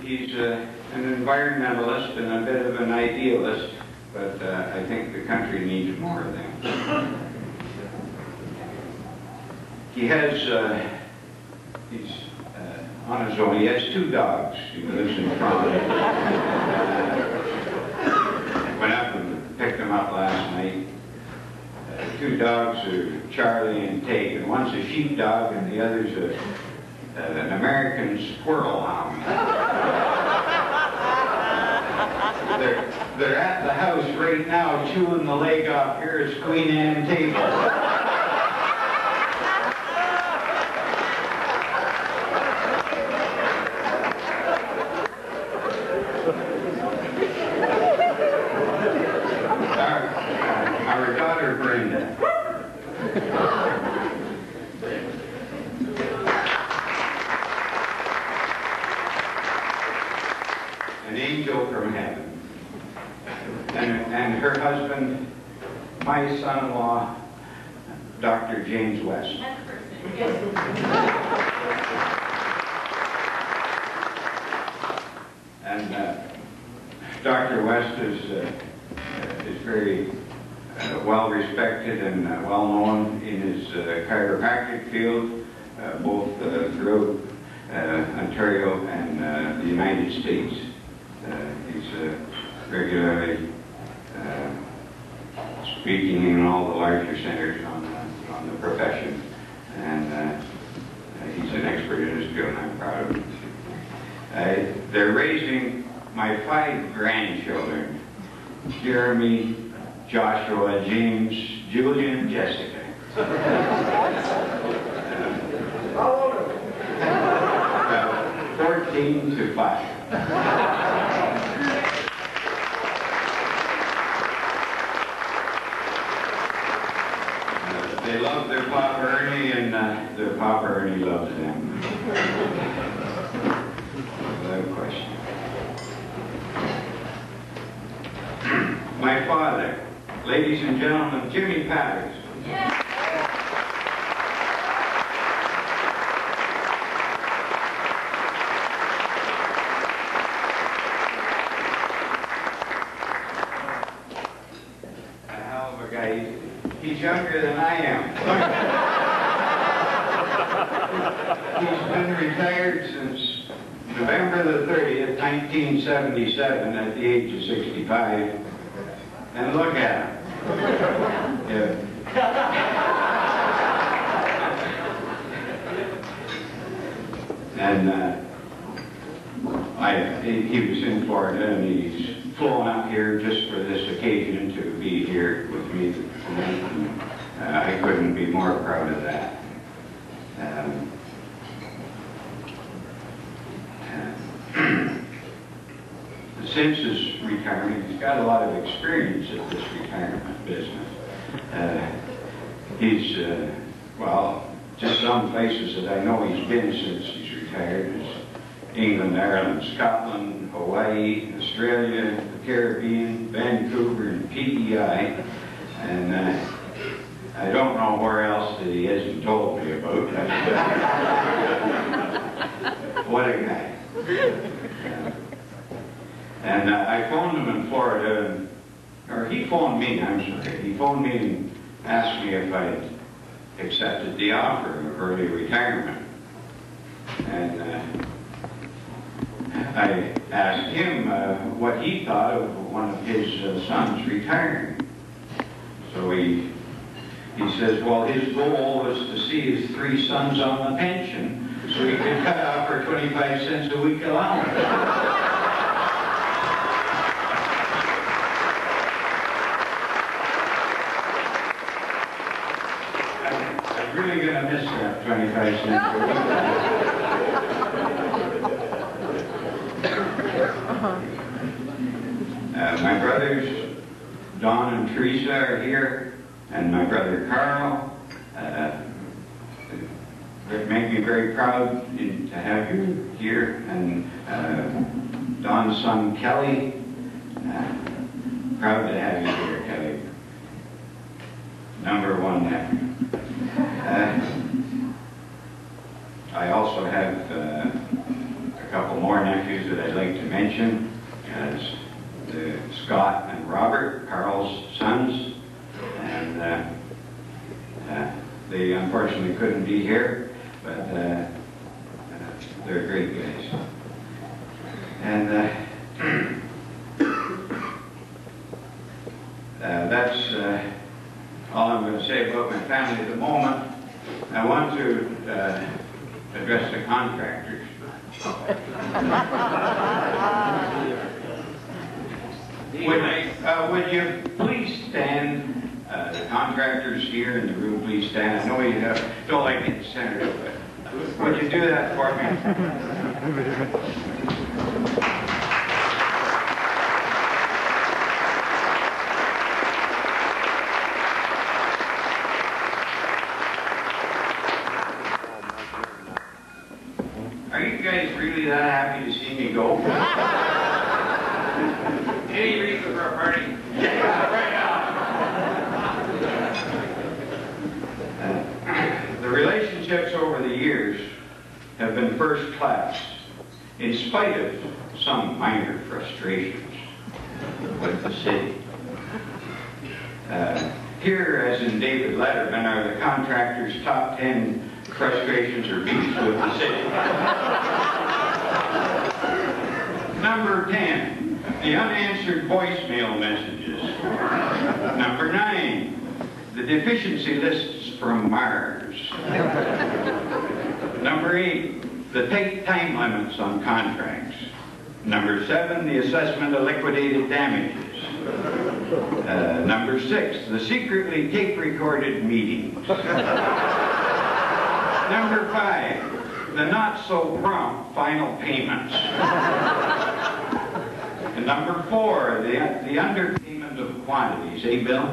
He's an environmentalist and a bit of an idealist, but I think the country needs more of them. He has, he's on his own. He has 2 dogs. He lives in Toronto. Went up and picked them up last night. 2 dogs are Charlie and Tate, and one's a sheepdog and the other's an American squirrel hound. They're at the house right now chewing the leg off here's Queen Anne table. Our daughter Brenda. An angel from heaven. And her husband, my son-in-law, Dr. James West. And Dr. West is very well respected and well known in his chiropractic field, both throughout Ontario and the United States. He's regularly speaking in all the larger centers on the profession. And he's an expert in his field, and I'm proud of him. They're raising my 5 grandchildren, Jeremy, Joshua, James, Julian, and Jessica. 14 to 5. They love their Papa Ernie, and their Papa Ernie loves them. Without question. My father, ladies and gentlemen, Jimmy Patterson. He's younger than I am. He's been retired since November the 30th, 1977, at the age of 65. And look at him. Yeah. And he was in Florida, and he's flown up here just for this occasion to be here with me tonight. And, I couldn't be more proud of that. Since his retirement, he's got a lot of experience at this retirement business. He's, well, just some places that I know he's been since he's retired is England, Ireland, Scotland, Hawaii, Australia, the Caribbean, Vancouver, and PEI. And I don't know where else that he hasn't told me about. What a guy. And I phoned him in Florida, or he phoned me, I'm sorry. He phoned me and asked me if I'd accepted the offer of early retirement. And I asked him what he thought of one of his sons retiring. So he says, well, his goal was to see his 3 sons on the pension so he could cut off for 25 cents a week allowance. I'm really going to miss that 25 cents a week. My brothers, Don and Teresa, are here, and my brother Carl. It made me very proud to have you here, and Don's son Kelly. Proud to have you here, Kelly. Number 1 nephew. I also have a couple more nephews that I'd like to mention. Scott and Robert, Carl's sons, and they unfortunately couldn't be here, but they're great guys. And that's all I'm going to say about my family at the moment. I want to address the contractors. Would you please stand? The contractors here in the room, please stand. I know you don't like getting centered up, but would you do that for me? Are you guys really that happy to see me go? Any reason for a party? Yeah, right now. The relationships over the years have been first class, in spite of some minor frustrations with the city. Here, as in David Letterman, are the contractors' top 10 frustrations or beefs with the city. Number 10. The unanswered voicemail messages. Number 9, the deficiency lists from Mars. Number 8, the tight time limits on contracts. Number 7, the assessment of liquidated damages. Number 6, the secretly tape-recorded meetings. Number 5, the not-so-prompt final payments. And number 4, the underpayment of quantities. Eh, Bill?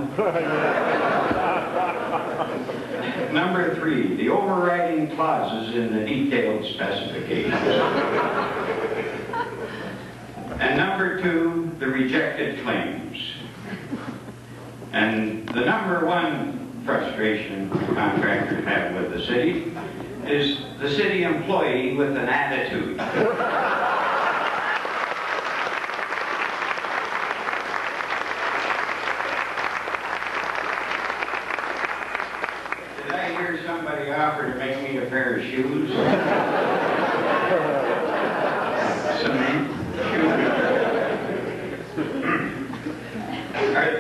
Number 3, the overriding clauses in the detailed specifications. And number 2, the rejected claims. And the number 1 frustration contractors have with the city is the city employee with an attitude. Did I hear somebody offer to make me a pair of shoes? Cement shoes.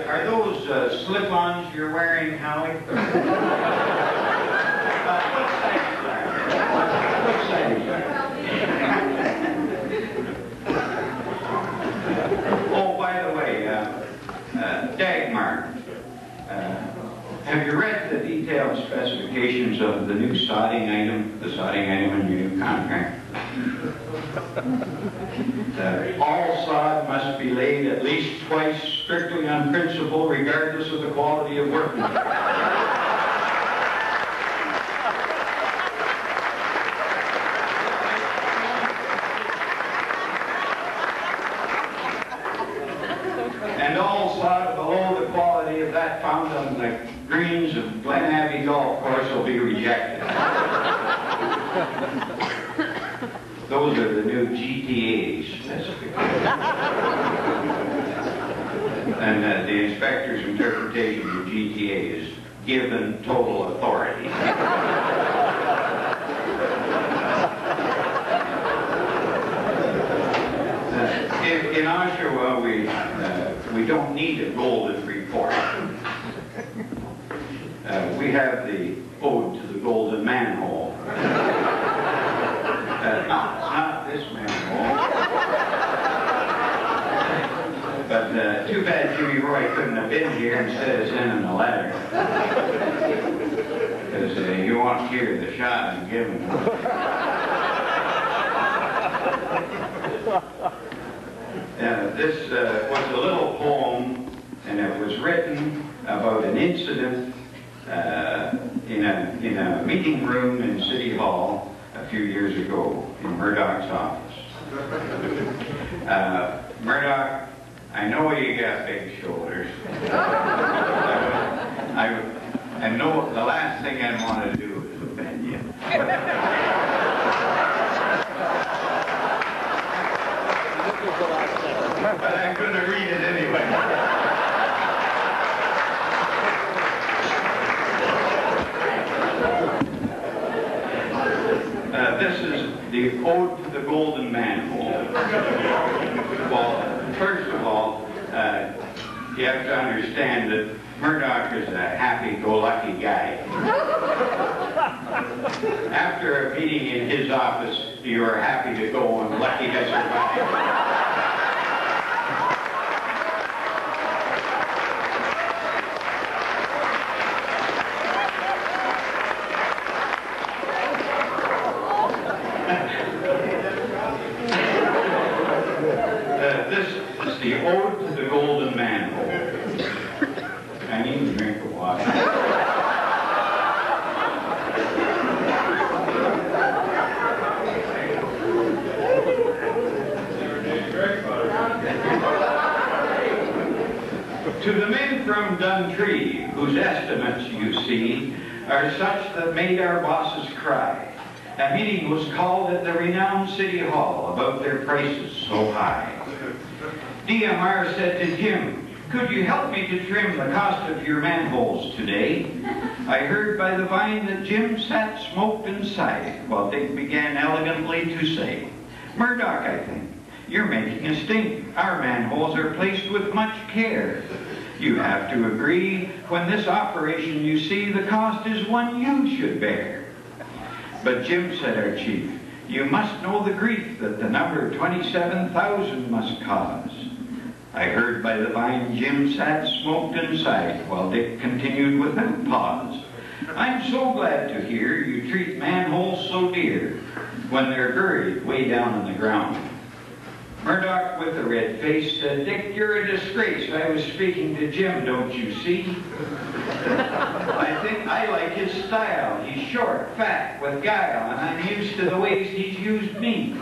Are those slip-ons you're wearing, Howie? What size is that? What size is that? Oh, by the way, Dagmar, have you read the detailed specifications of the new sodding item, the sodding item in your new contract? All sod must be laid at least twice, strictly on principle, regardless of the quality of workmanship. And all sod below the quality of that found on the greens of Glen Abbey Golf Course will be rejected. Those are the new GTA specifications. And the inspector's interpretation of GTA is given total authority. In Oshawa, we don't need a golden report. We have the ode to the golden manhole. Not this manhole. But too bad Jimmy Roy couldn't have been here instead of sending the letter. Because you won't hear the shot I'm giving him. This was a little poem, and it was written about an incident in a meeting room in City Hall a few years ago in Murdoch's office. Murdoch, I know you got big shoulders. I know the last thing I want to do is offend you. But I'm going to read it anyway. This is the ode to the golden manhole. Well, first of all, you have to understand that Murdoch is a happy-go-lucky guy. After a meeting in his office, you are happy to go and lucky to survive. This is the ode to the golden manhole. I need to drink of water. To the men from Duntree, whose estimates, you see, are such that made our bosses cry, a meeting was called at the renowned City Hall about their prices so high. DMR said to Jim, "Could you help me to trim the cost of your manholes today?" I heard by the vine that Jim sat, smoked, and sighed, while Dick began elegantly to say, "Murdoch, I think, you're making a stink. Our manholes are placed with much care. You have to agree, when this operation you see, the cost is one you should bear. But Jim, said our chief, you must know the grief that the number 27,000 must cause. I heard by the vine Jim sat smoked and sighed, while Dick continued without pause. I'm so glad to hear you treat manholes so dear when they're buried way down in the ground. Murdoch with a red face said, Dick, you're a disgrace. I was speaking to Jim, don't you see? I think I like his style. He's short, fat, with guile, and I'm used to the ways he's used me.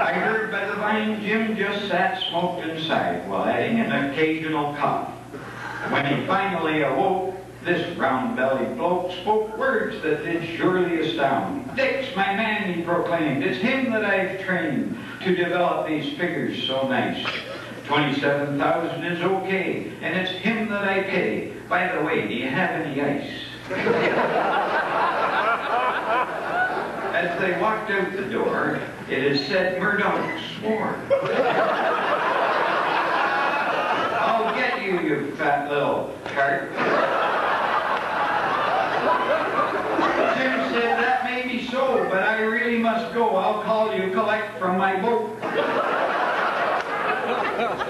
I heard by the vine Jim just sat, smoked, and sighed, while adding an occasional cough. When he finally awoke, this round-bellied bloke spoke words that did surely astound. Dick's my man, he proclaimed. It's him that I've trained to develop these figures so nice. 27,000 is okay, and it's him that I pay. By the way, do you have any ice? As they walked out the door, it is said Murdoch swore. I'll get you, you fat little tart. Jim said, that may be so, but I really must go. I'll call you collect from my boat.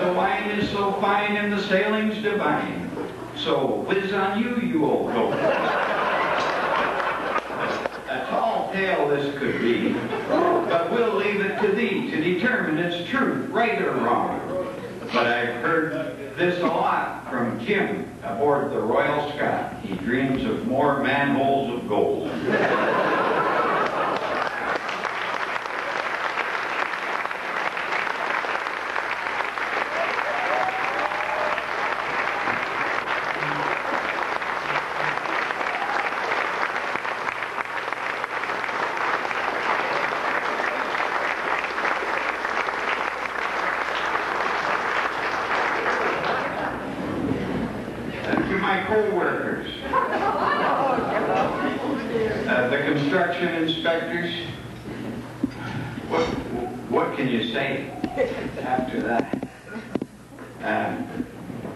The wine is so fine and the sailing's divine. So whiz on you, you old goat. A tall tale this could be, but we'll leave it to thee to determine its truth, right or wrong. But I've heard this a lot from Jim aboard the Royal Scot. He dreams of more manholes of gold. Co-workers, the construction inspectors. What can you say after that?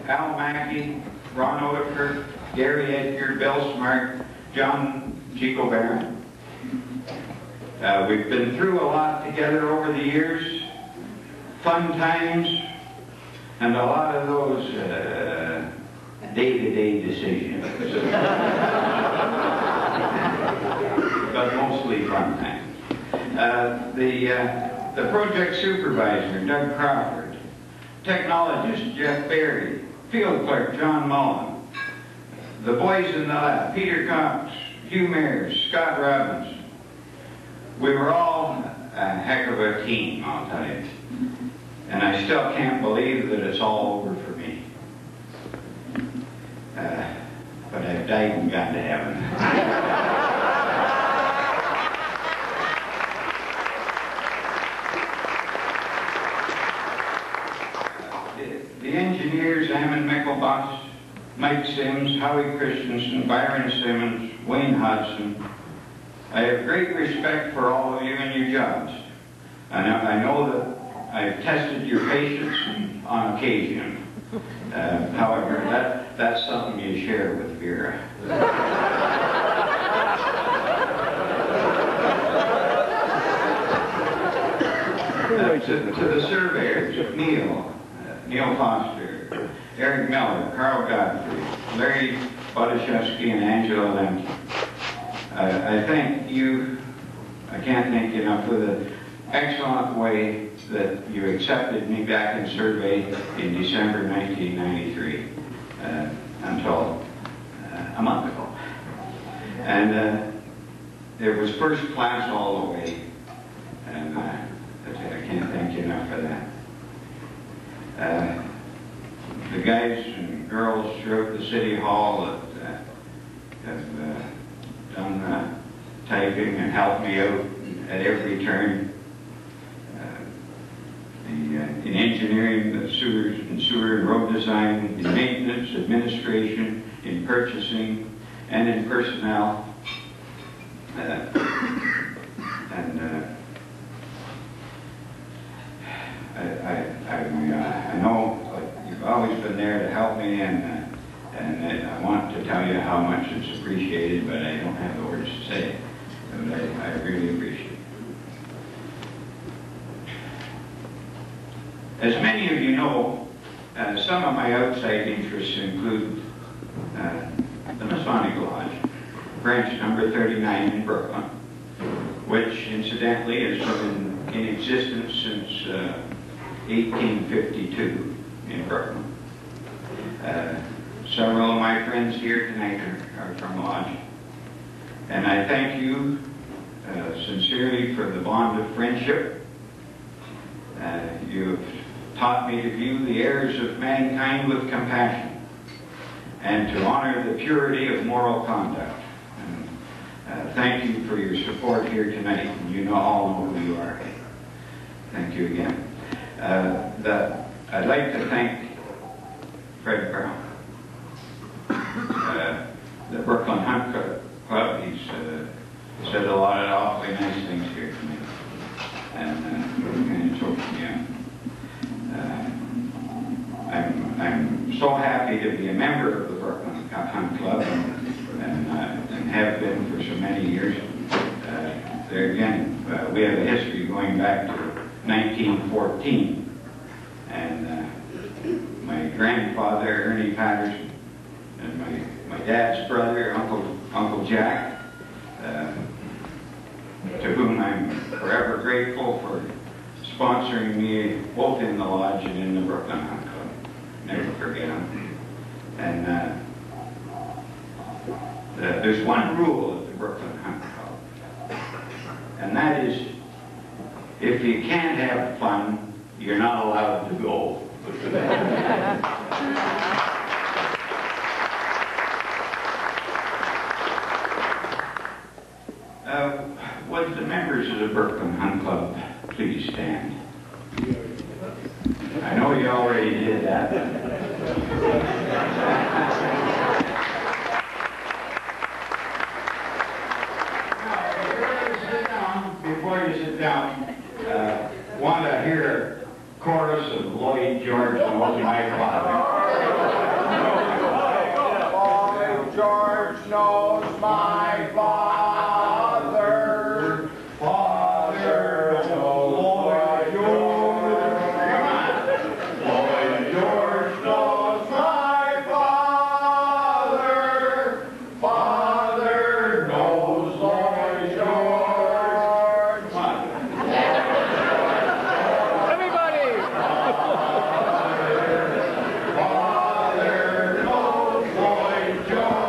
Al Mackey, Ron Odeker, Gary Edgar, Bill Smart, John Chico Barron. We've been through a lot together over the years, fun times, and a lot of those day-to-day decisions. But mostly fun times. The project supervisor, Doug Crawford. Technologist, Jeff Berry. Field clerk, John Mullen. The boys in the lab, Peter Cox, Hugh Mears, Scott Robbins. We were all a heck of a team, I'll tell you. And I still can't believe that it's all over for me. But I've died and gone to heaven. The engineers, Ammon Mickelbach, Mike Sims, Howie Christensen, Byron Simmons, Wayne Hodgson. I have great respect for all of you and your jobs. I know that I've tested your patience on occasion. However, that's something you share with Vera. To the surveyors, Neil Foster, Eric Miller, Carl Godfrey, Larry Bodaszewski, and Angela Lemke. I thank you, I can't thank you enough for the excellent way that you accepted me back in survey in December 1993 until a month ago. And it was first class all the way, and I can't thank you enough for that. The guys and girls throughout the City Hall that have done typing and helped me out at every turn. In engineering, the sewer and road design, in maintenance, administration, in purchasing, and in personnel. I know you've always been something there to help me, and I want to tell you how much it's appreciated, but I don't have the words to say it. But I really appreciate it. As many of you know, some of my outside interests include the Masonic Lodge, branch number 39 in Brooklyn, which incidentally has been in existence since 1852 in Brooklyn. Several of my friends here tonight are from Lodge, and I thank you sincerely for the bond of friendship. You've taught me to view the errors of mankind with compassion and to honor the purity of moral conduct. And, thank you for your support here tonight, and you all know who you are. Thank you again. I'd like to thank Fred Brown, the Brooklyn Hunt Club. He's said a lot of awfully nice things here tonight, and it's opened me up. I'm so happy to be a member of the Brooklyn Hunt Club, and have been for so many years. There again, we have a history going back to 1914, and my grandfather, Ernie Patterson, and my dad's brother, Uncle Jack, to whom I'm forever grateful for sponsoring me both in the Lodge and in the Brooklyn Hunt Club. Never forget them. And there's one rule at the Brooklyn Hunt Club, and that is, if you can't have fun, you're not allowed to go. Would the members of the Brooklyn Hunt Club please stand? I know you already did that. Before you sit down, want to hear a chorus of Lloyd George Knows My Father. Lloyd George knows my father. Father knows Lloyd George. Come on. Lloyd George knows my father. Father knows Lloyd George. Come on. Everybody. Father knows Lloyd George.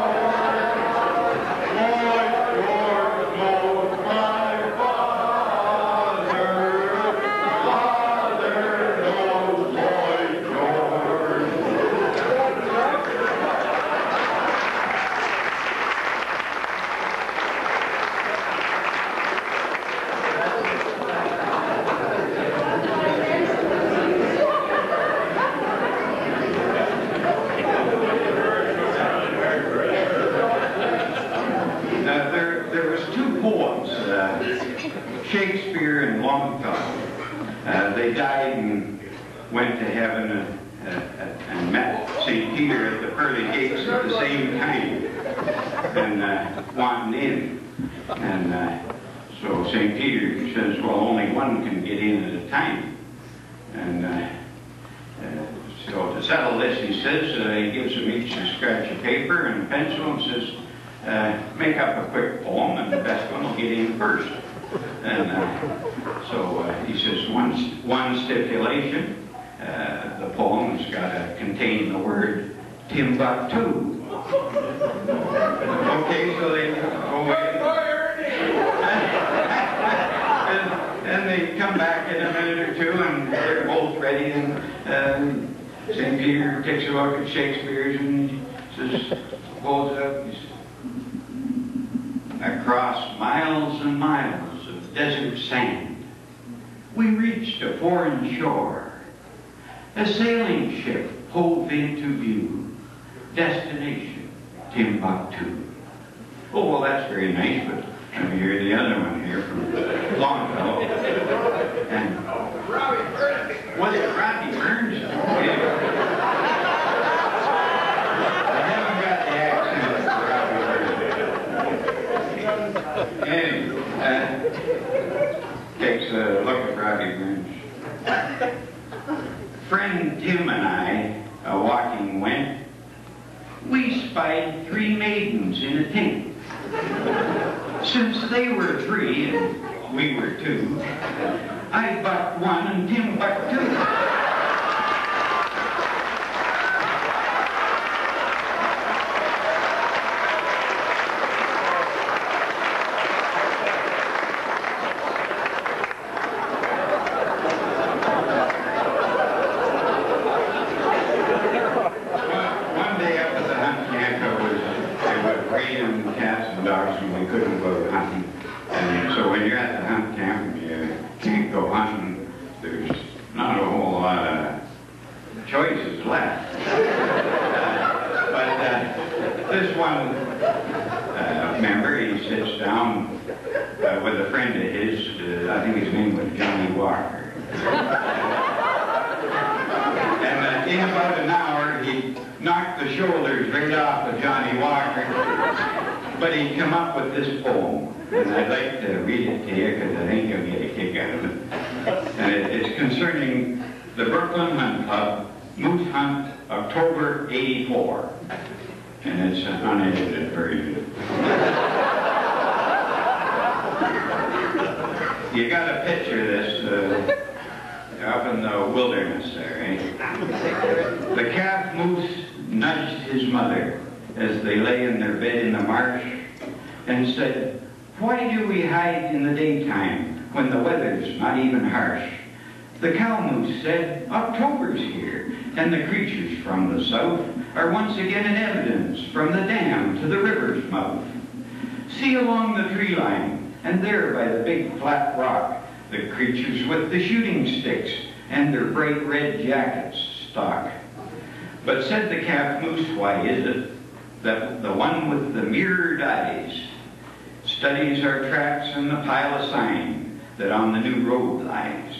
There was two poems, Shakespeare and Longfellow. They died and went to heaven and met St. Peter at the pearly gates at the same time, and wanted in. And so St. Peter says, well, only one can get in at a time. And so to settle this, he says, he gives them each a scratch of paper and a pencil and says, make up a quick poem, and the best one will get in first. And so he says, one stipulation, the poem's got to contain the word Timbuktu. Okay, so they go away. And they come back in a minute or two, and they're both ready, and St. Peter takes a look at Shakespeare's and he says, holds it up, he says, across miles and miles of desert sand, we reached a foreign shore. A sailing ship hove into view. Destination, Timbuktu. Oh, well, that's very nice, but let me hear the other one here from Longfellow. And was it Robbie Burns? Yeah. spied 3 maidens in a tent. Since they were 3 and we were 2, I bucked 1 and Tim bucked 2. But he come up with this poem, and I'd like to read it to you because I think you'll get a kick out of it. And it's concerning the Brooklyn Hunt Club Moose Hunt, October '84. And it's an unedited version. You got to picture this up in the wilderness there, eh? The calf moose nudged his mother as they lay in their bed in the marsh, and said, "Why do we hide in the daytime when the weather's not even harsh?" The cow moose said, "October's here, and the creatures from the south are once again in evidence from the dam to the river's mouth. See along the tree line, and there by the big flat rock, the creatures with the shooting sticks and their bright red jackets stalk." But said the calf moose, "Why is it that the one with the mirrored eyes studies our tracks and the pile of sign that on the new road lies?"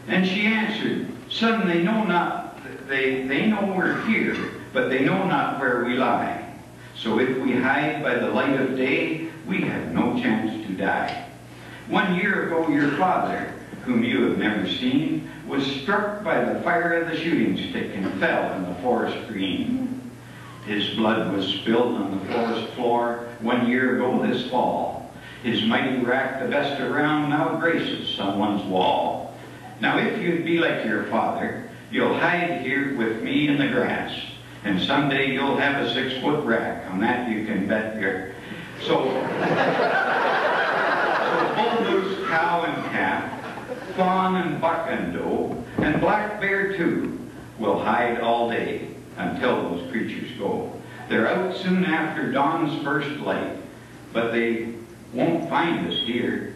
And she answered, "Son, they know not, they know we're here, but they know not where we lie. So if we hide by the light of day, we have no chance to die. 1 year ago your father, whom you have never seen, was struck by the fire of the shooting stick and fell in the forest green. His blood was spilled on the forest floor 1 year ago this fall. His mighty rack, the best around, now graces someone's wall. Now if you'd be like your father, you'll hide here with me in the grass, and someday you'll have a 6-foot rack. On that you can bet your..." So bull moose, cow and calf, fawn and buck and doe, and black bear too, will hide all day until those creatures go. They're out soon after dawn's first light, but they won't find us here.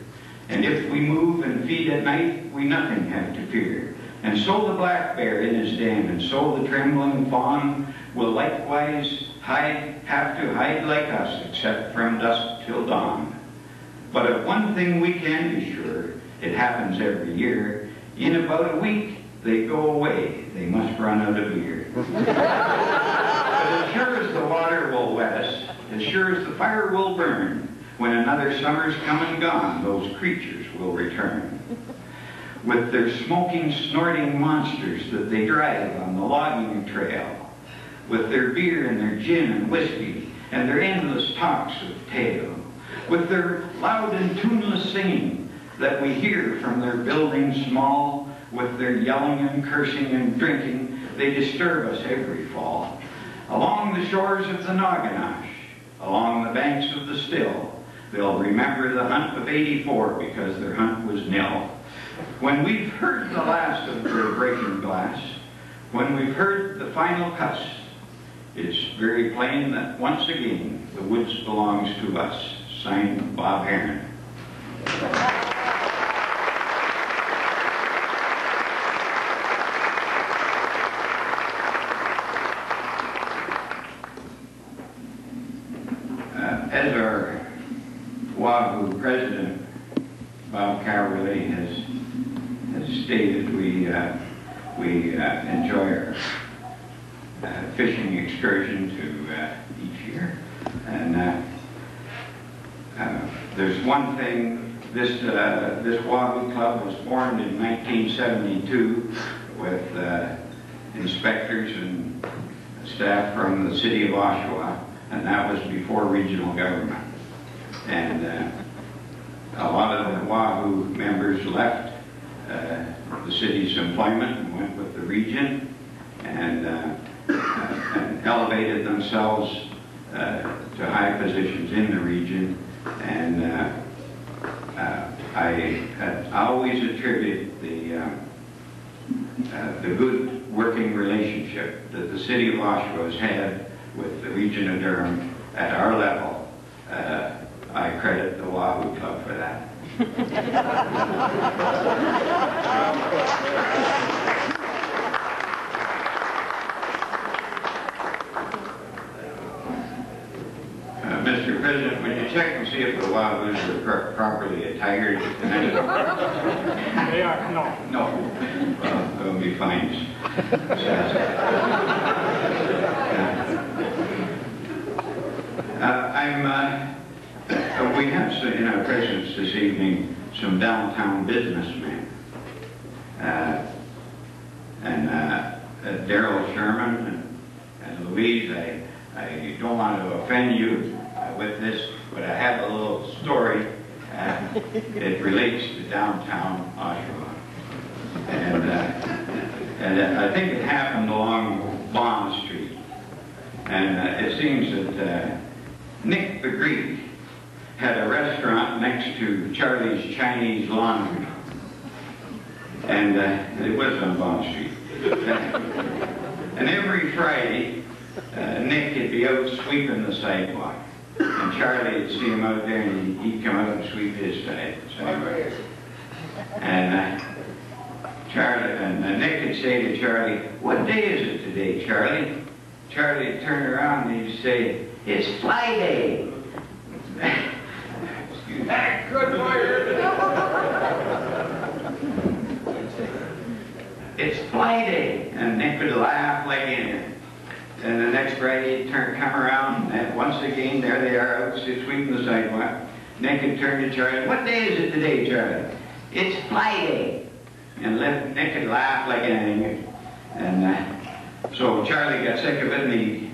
And if we move and feed at night, we nothing have to fear. And so the black bear in his den, and so the trembling fawn will likewise have to hide like us, except from dusk till dawn. But of one thing we can be sure, it happens every year. In about a week, they go away. They must run out of beer. But as sure as the water will wet us, as sure as the fire will burn, when another summer's come and gone, those creatures will return. With their smoking, snorting monsters that they drive on the logging trail, with their beer and their gin and whiskey, and their endless talks of tale, with their loud and tuneless singing that we hear from their buildings small, with their yelling and cursing and drinking, they disturb us every fall. Along the shores of the Noganash, along the banks of the Still, they'll remember the hunt of '84 because their hunt was nil. When we've heard the last of their breaking glass, when we've heard the final cuss, it's very plain that once again the woods belongs to us. Signed, Bob Heron. As our Wahoo president, Bob Carverley, has stated, we enjoy our fishing excursion to each year. And there's one thing, this Wahoo Club was formed in 1972 with inspectors and staff from the City of Oshawa. and that was before regional government. And a lot of the Wahoo members left the city's employment and went with the region and elevated themselves to high positions in the region. And I always attribute the good working relationship that the City of Oshawa has had with the region of Durham at our level. I credit the Wahoo Club for that. Mr. President, would you check and see if the Wahoos are properly attired tonight? They are, no. No. Well, there will be fines. We have in our presence this evening some downtown businessmen. Darrell Sherman and Louise, I don't want to offend you with this, but I have a little story. It relates to downtown Oshawa. And I think it happened along Bond Street. And it seems that Nick the Greek had a restaurant next to Charlie's Chinese Laundry. And it was on Bond Street. And every Friday, Nick would be out sweeping the sidewalk. And Charlie would see him out there and he'd come out and sweep his sidewalk. And Nick would say to Charlie, "What day is it today, Charlie?" Charlie would turn around and he'd say, "It's Friday." Excuse me. Good fire. It's Friday. And Nick would laugh like anything. And the next Friday he'd come around and once again there they are out sweeping the sidewalk. Nick would turn to Charlie, "What day is it today, Charlie?" "It's Friday." And Nick would laugh like anything. And so Charlie got sick of it and he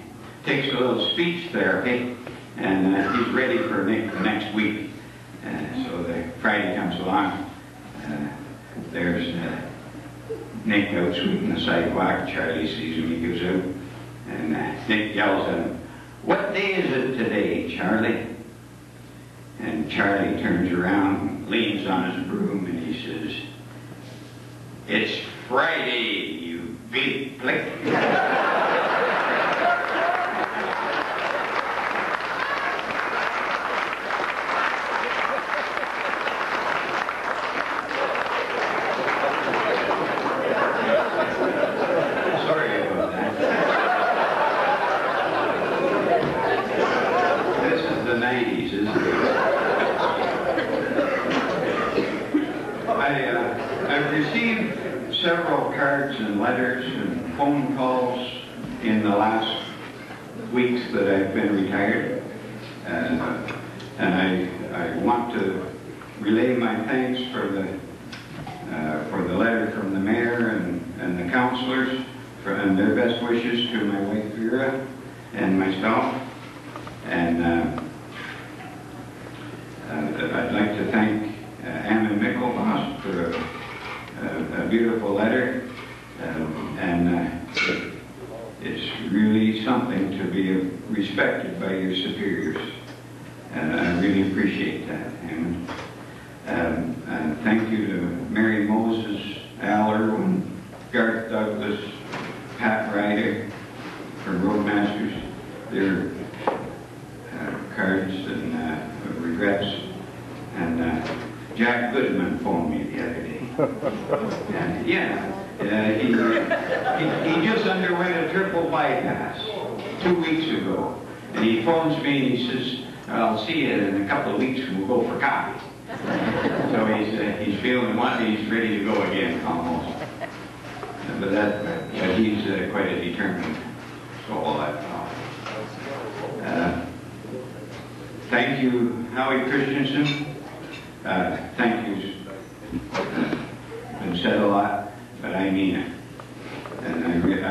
takes a little speech therapy and he's ready for Nick the next week. So the Friday comes along. There's Nick out sweeping the sidewalk. Charlie sees him, he goes out. And Nick yells at him, "What day is it today, Charlie?" And Charlie turns around, leans on his broom, and he says, "It's Friday, you bleep blick." Sorry about that. This is the 90s, isn't it? I've received several cards and letters and phone calls in the last weeks that I've been retired. And I want to relay my thanks for the letter from the mayor and the councillors and their best wishes to my wife Vera and myself. And I'd like to thank Anna Mickelboss for a beautiful letter. It's really something to be respected by your superiors. And I really appreciate that. And thank you to Mary Moses, Al Irwin, Garth Douglas, Pat Ryder for Roadmasters. Their cards and regrets. And Jack Goodman phoned me the other day. And he just underwent a triple bypass 2 weeks ago. And he phones me and he says, "I'll see you in a couple of weeks and we'll go for coffee." So he's feeling he's ready to go again almost. But he's quite a determined soul, I thought. Thank you, Howie Christensen. Thank you. Been said a lot, but I mean it. And I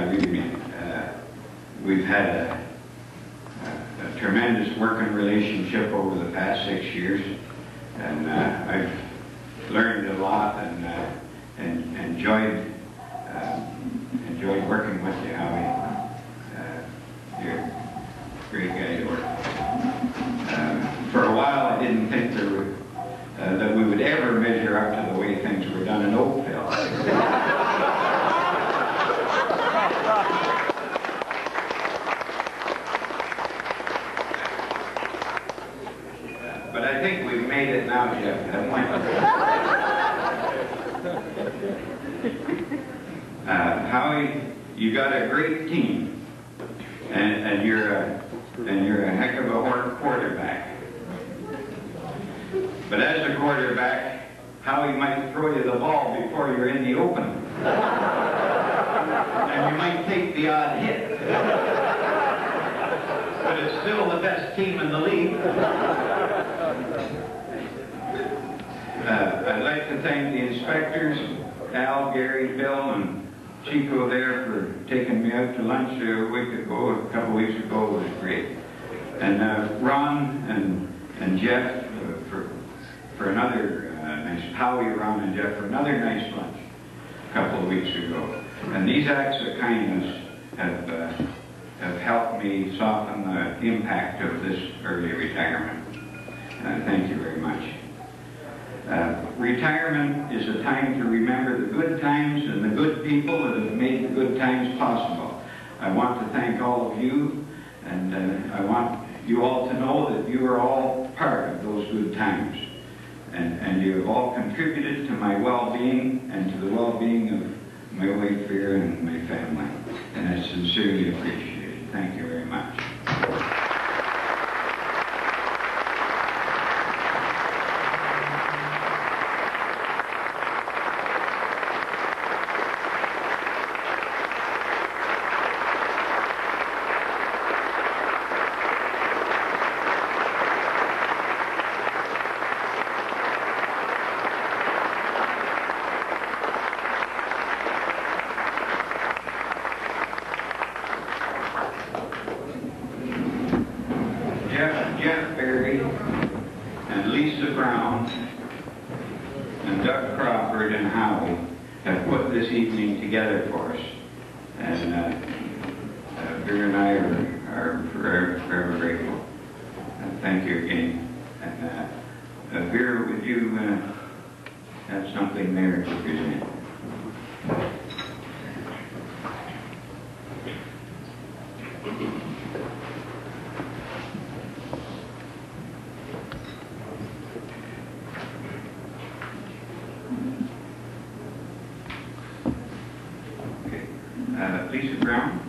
really mean it. We've had a tremendous working relationship over the past 6 years, and I've learned a lot and enjoyed working with you, Howie. You're a great guy to work with. For a while, I didn't think that we would ever measure up to the way things were done in Oakville. But I think we've made it now, Jeff, haven't we? Howie, you got a great team, and you're a heck of a quarterback. But as a quarterback, Howie might throw you the ball before you're in the open, and you might take the odd hit. But it's still the best team in the league. I'd like to thank the inspectors, Al, Gary, Bill, and Chico there for taking me out to lunch a couple weeks ago. It was great. And Ron and Jeff for another nice, Howie, Ron, and Jeff for another nice lunch a couple of weeks ago. And these acts of kindness have helped me soften the impact of this early retirement. Thank you very much. Retirement is a time to remember the good times and the good people that have made the good times possible. I want to thank all of you, and I want you all to know that you are all part of those good times. And you have all contributed to my well-being and to the well-being of my wife here and my family. And I sincerely appreciate it. Thank you very much. Jeff Berry and Lisa Brown and Doug Crawford and Howie have put this evening together for us. And Vera and I are forever grateful. Thank you again. And Vera, would you have something there to present? Lisa Brown.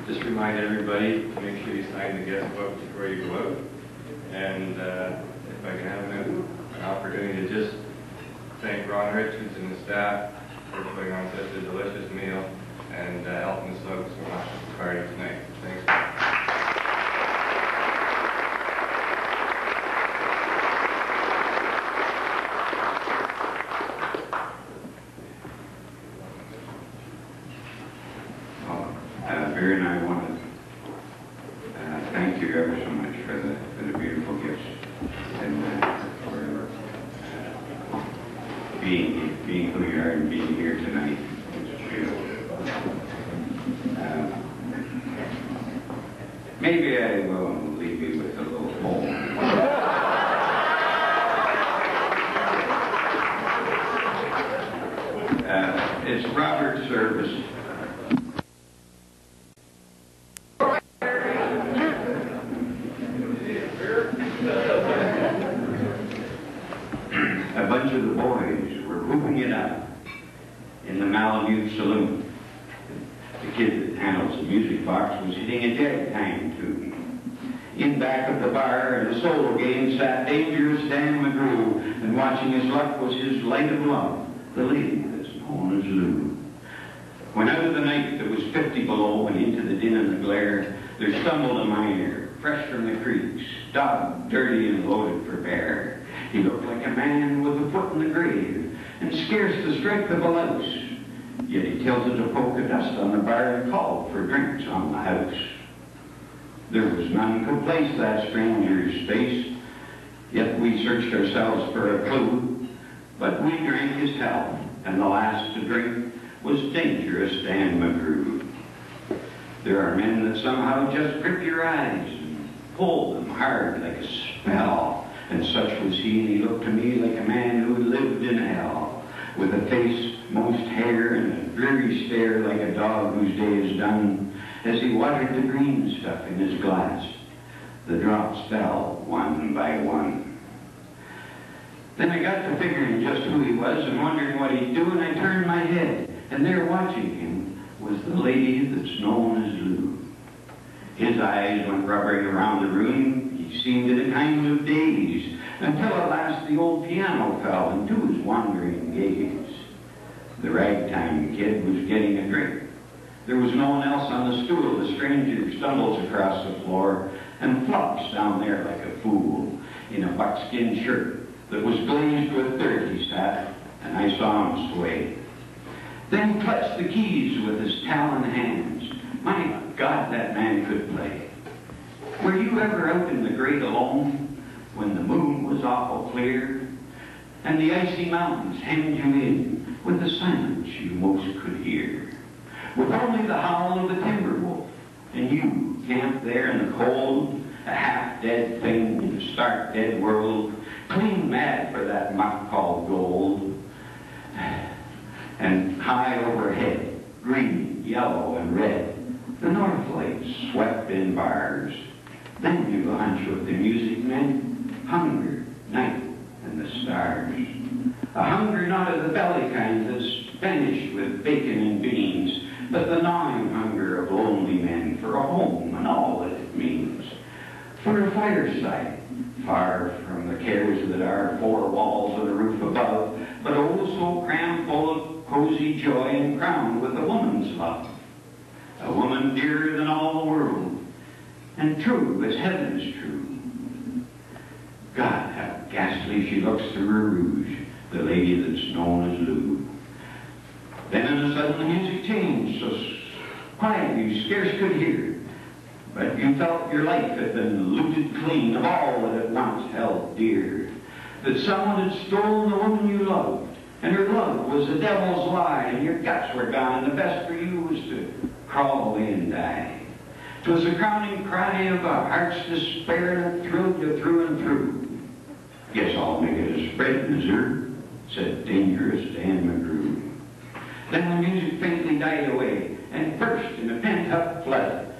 just remind everybody to make sure you sign the guest book before you go out. And if I can have an opportunity to just thank Ron Richards and the staff for putting on such a delicious meal and helping us out so much at the party tonight. Thanks. Barry and I want to thank you ever so much for the beautiful gifts and for being who you are and being here tonight. It's beautiful. Maybe I will leave you with a little poem. It's Robert Service. A bunch of the boys were whooping it up in the Malamute Saloon. The kid that handles the music box was hitting a dead hang tune. In back of the bar in a solo game sat dangerous Dan McGrew, and watching his luck was his light of love, the lady that's known as Lou. When out of the night that was 50 below and into the din and the glare, there stumbled a miner, fresh from the creeks, dog dirty and loaded for bear. He looked like a man with a foot in the grave, and scarce the strength of a louse. Yet he tilted a poke of dust on the bar and called for drinks on the house. There was none could place that stranger's face, yet we searched ourselves for a clue. But we drank his health, and the last to drink was dangerous Dan McGrew. There are men that somehow just grip your eyes and pull them hard like a spell. And such was he, and he looked to me like a man who had lived in hell, with a face most hair and a dreary stare like a dog whose day is done, as he watered the green stuff in his glass. The drops fell one by one. Then I got to figuring just who he was and wondering what he'd do, and I turned my head, and there watching him was the lady that's known as Lou. His eyes went rubbering around the room. He seemed in a kind of daze, until at last the old piano fell into his wandering gaze. The ragtime kid was getting a drink. There was no one else on the stool. The stranger stumbles across the floor and flops down there like a fool in a buckskin shirt that was glazed with dirt. He sat, and I saw him sway. Then he clutched the keys with his talon hands. My God, that man could play. Were you ever out in the great alone when the moon was awful clear and the icy mountains hemmed you in with the silence you most could hear, with only the howl of the timber wolf and you camped there in the cold, a half-dead thing in a stark dead world, clean mad for that muck called gold? And high overhead, green, yellow, and red, the north lights swept in bars. Then you lunch with the music men, hunger, night, and the stars. A hunger not of the belly kind that's finished with bacon and beans, but the gnawing hunger of lonely men for a home and all that it means. For a fireside, far from the cares that are four walls and a roof above, but oh so crammed full of cozy joy and crowned with a woman's love. A woman dearer than all the world, and true as heaven is true. God, how ghastly she looks through her rouge, the lady that's known as Lou. Then in a sudden the music changed, so quiet you scarce could hear, but you felt your life had been looted clean of all that it once held dear, that someone had stolen the woman you loved, and her love was the devil's lie, and your guts were gone, and the best for you was to crawl away and die. 'Twas the crowning cry of a heart's despair that thrilled you through and through. Guess I'll make it a spread, mister, said dangerous Dan McGrew. Then the music faintly died away and burst in a pent-up flood.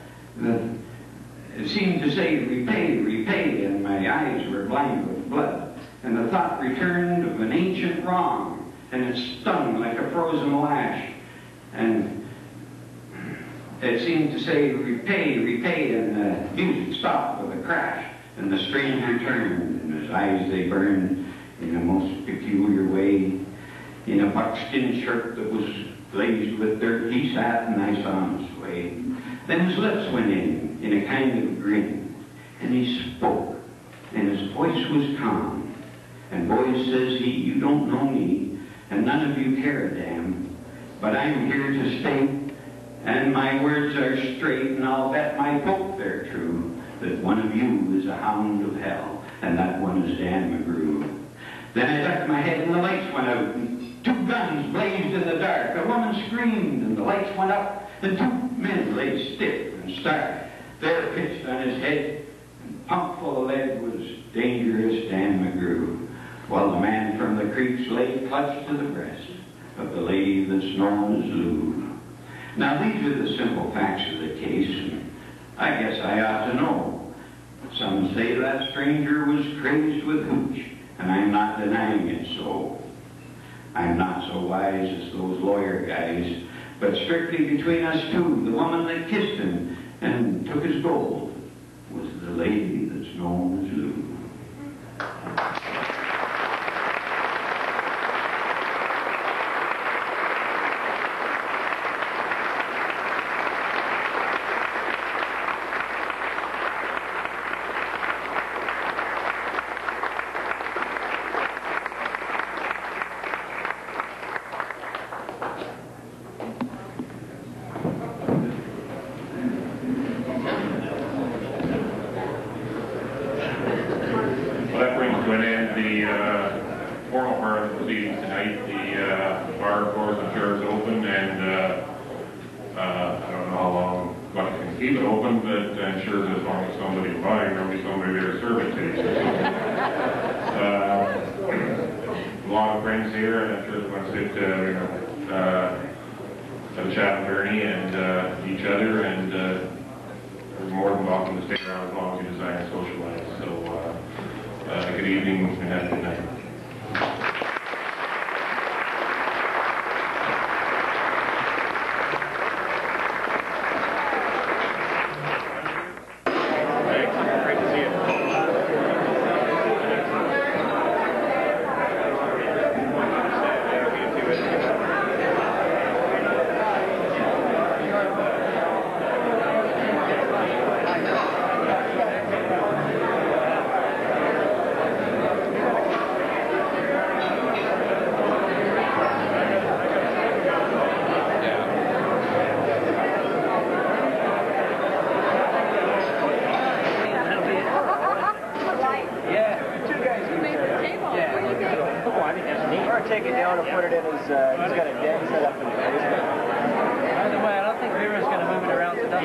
It seemed to say, repay, repay, and my eyes were blind with blood. And the thought returned of an ancient wrong, and it stung like a frozen lash. And it seemed to say, repay, repay, and the music stopped with a crash, and the stranger turned, and his eyes they burned in a most peculiar way. In a buckskin shirt that was glazed with dirt, he sat and I saw him sway. Then his lips went in a kind of grin, and he spoke, and his voice was calm. And boys, says he, you don't know me, and none of you care a damn, but I'm here to stay, and my words are straight, and I'll bet my Pope they're true, that one of you is a hound of hell, and that one is Dan McGrew. Then I ducked my head, and the lights went out, and 2 guns blazed in the dark. A woman screamed, and the lights went up, and 2 men lay stiff and stark. There pitched on his head, and pump full of lead was dangerous Dan McGrew, while the man from the creeks lay clutched to the breast of the lady that's known as Lou. Now these are the simple facts of the case, and I guess I ought to know. Some say that stranger was crazed with hooch, and I'm not denying it so. I'm not so wise as those lawyer guys, but strictly between us two, the woman that kissed him and took his gold was the lady that's known as Lou. Have a chat with Ernie and each other, and you're more than welcome to stay around as long as you desire to socialize. So, good evening and have a good night. Take it down and put it in his, he's got a den set up in the basement. By the way, I don't think Vera's going to move it around tonight.